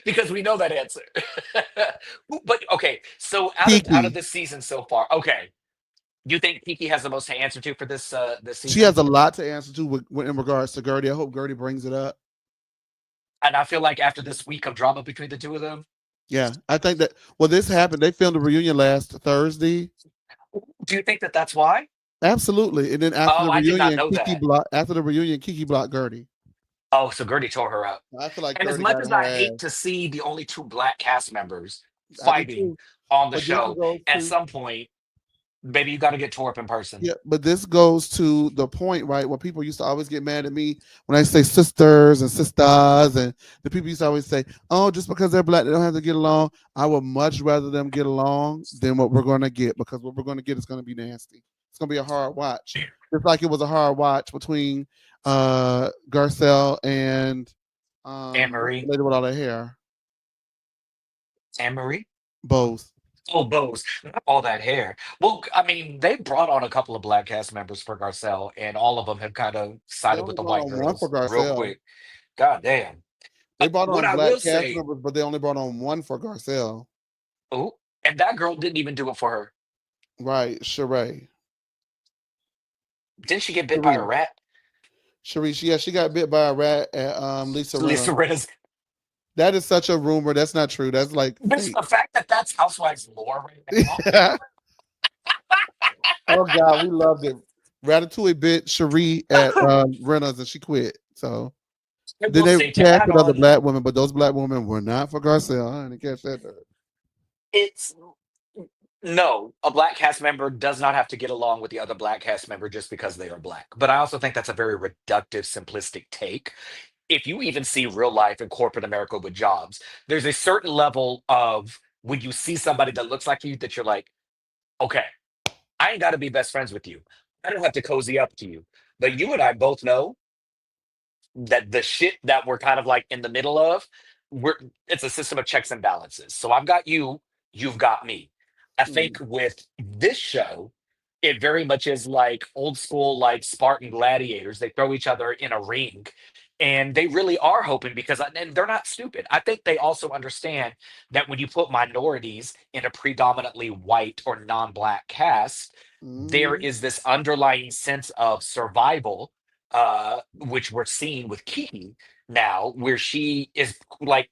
Because we know that answer. But okay, so out of Kiki. this season so far, okay. You think Kiki has the most to answer to for this She season? has a lot to answer to in regards to Gertie. I hope Gertie brings it up. And I feel like after this week of drama between the two of them, Yeah, I think that. Well, this happened. They filmed the reunion last Thursday. do you think that that's why? Absolutely. And then after Oh, the I did not reunion, know Kiki that. blocked. After the reunion, Kiki blocked Gertie. Oh, so Gertie tore her up. I feel like And as Gertie much got as in her I hate ass. to see the only two black cast members I do fighting too. on the But this show, goes at to some point, maybe you got to get tore up in person. yeah, but this goes to the point, right? Where people used to always get mad at me when I say sisters and sisters, and the people used to always say, "Oh, just because they're black, they don't have to get along." I would much rather them get along than what we're going to get, because what we're going to get is going to be nasty. It's going to be a hard watch, just like it was a hard watch between Garcelle and Anne what's the Marie. lady with all that hair, Anne Marie? both. Oh, Bose. Not all that hair. Well, I mean, they brought on a couple of black cast members for Garcelle, and all of them have kind of They sided with only the brought white on one for girls real Garcelle. quick. God damn. They brought What on I black will cast say, members, but they only brought on one for Garcelle. oh, and that girl didn't even do it for her. Right, Sheree. Didn't she get bit by a Cherie. rat? Cherie, yeah, she got bit by a rat at Lisa Lisa Rinna. Rinna's. That is such a rumor. That's not true. That's like This fake. the fact that that's Housewives lore right now. Oh God, we loved it. Ratatouille bit Cherie at Renna's and she quit. So I then will they say to add casted other on, black women, but those black women were not for Garcelle. I didn't catch that. it's no, a black cast member does not have to get along with the other black cast member just because they are black. But I also think that's a very reductive, simplistic take. If you even see real life in corporate America with jobs, there's a certain level of when you see somebody that looks like you that you're like, okay, I ain't got to be best friends with you. I don't have to cozy up to you. But you and I both know that the shit that we're kind of like in the middle of, we're it's a system of checks and balances. So I've got you, you've got me. I think Mm. with this show, it very much is like old school, like Spartan gladiators. They throw each other in a ring, and they really are hoping because, and they're not stupid. I think they also understand that when you put minorities in a predominantly white or non-black cast, there Mhm. is this underlying sense of survival, which we're seeing with Kiki now, where she is like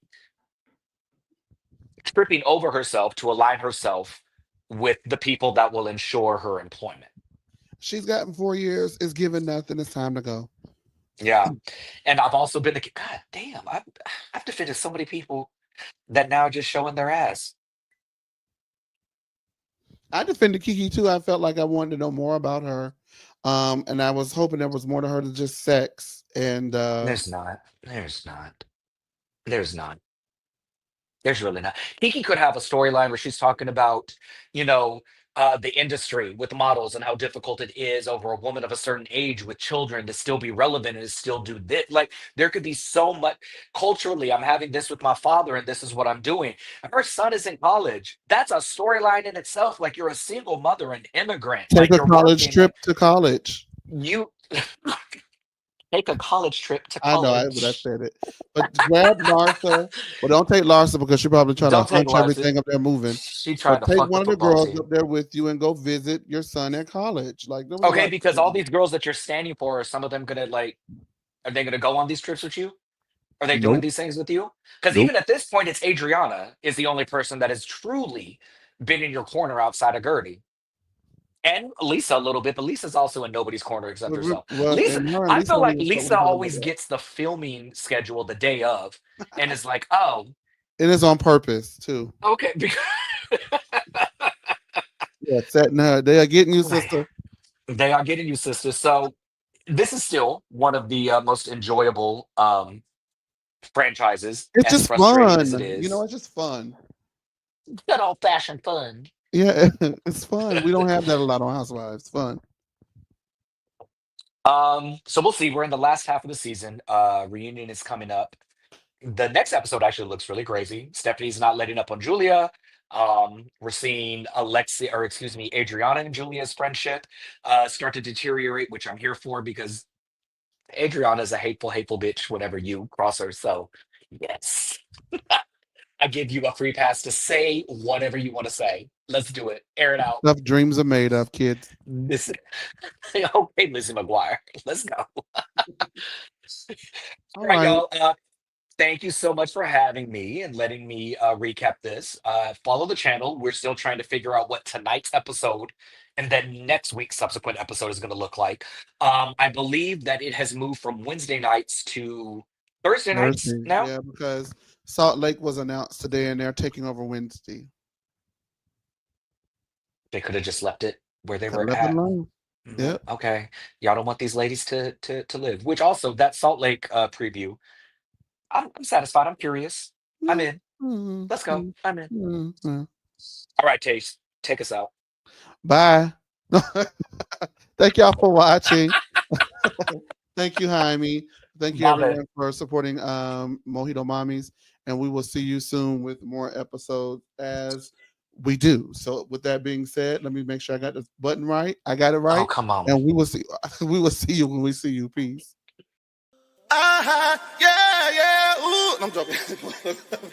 tripping over herself to align herself with the people that will ensure her employment. She's gotten 4 years. It's given nothing. It's time to go. Yeah. And I've also been like, God damn, I've defended so many people that now are just showing their ass. I defended Kiki too. I felt like I wanted to know more about her. And I was hoping there was more to her than just sex. And There's not. There's not. There's not. There's really not. Kiki could have a storyline where she's talking about, you know, the industry with models and how difficult it is over a woman of a certain age with children to still be relevant and to still do this. Like, there could be so much culturally. I'm having this with my father, and this is what I'm doing. Her son is in college. That's a storyline in itself. Like, you're a single mother, an immigrant. take Like, a you're college working. trip Like, to college. you take a college trip to I know, but I college. said it. But grab Larsa. Well, don't take Larsa because she's probably trying to Don't take hunch Larson. everything up there moving. She But tried to take fuck the one of the football girls team. up there with you and go visit your son at college. Like there was a Okay, lot because to all do. these girls that you're standing for, are some of them gonna like, are they gonna go on these trips with you? Are they doing Nope. these things with you? Because Nope. even at this point, it's Adriana is the only person that has truly been in your corner outside of Gertie. And Lisa a little bit, but Lisa's also in nobody's corner except herself. Well, Lisa, and her and I Lisa feel don't like even fuck with Lisa each other like always that. gets the filming schedule the day of and is like, oh, It is on purpose too. okay, because Yeah, setting her. They are getting you, sister. they are getting you, sisters. So this is still one of the most enjoyable franchises, It's as just frustrating as it fun. You know, is. it's just fun. Good old fashioned fun. Yeah, it's fun. We don't have that a lot on Housewives. Fun. So we'll see. We're in the last half of the season. Reunion is coming up. The next episode actually looks really crazy. Stephanie's not letting up on Julia. We're seeing Alexia, or excuse me, Adriana and Julia's friendship start to deteriorate, which I'm here for because Adriana's a hateful, hateful bitch whenever you cross her. So, yes, I give you a free pass to say whatever you want to say. Let's do it. Air it out. Stuff dreams are made of, kids. Listen, okay, Lizzie McGuire. Let's go. All All right, right. y'all. Thank you so much for having me and letting me recap this. Follow the channel. We're still trying to figure out what tonight's episode and then next week's subsequent episode is going to look like. I believe that it has moved from Wednesday nights to Thursday nights Thursday. now. Yeah, because Salt Lake was announced today and they're taking over Wednesday. They could have just left it where they Could have were left it at. alone. Yep. Okay, y'all don't want these ladies to live. Which also that Salt Lake preview. I'm satisfied. I'm curious. I'm Yeah. in. Mm, Let's go. mm, I'm in. mm. All right, Taste. Take us out. Bye. Thank y'all for watching. Thank you, Jaime. Thank you, Love it. everyone, for supporting Mojito Mommies. And we will see you soon with more episodes as we do. So, with that being said, let me make sure I got the button right. I got it Oh, right. come on. And we will see. We will see you when we see you. Peace. Yeah, yeah. Ooh, I'm joking. I'm joking.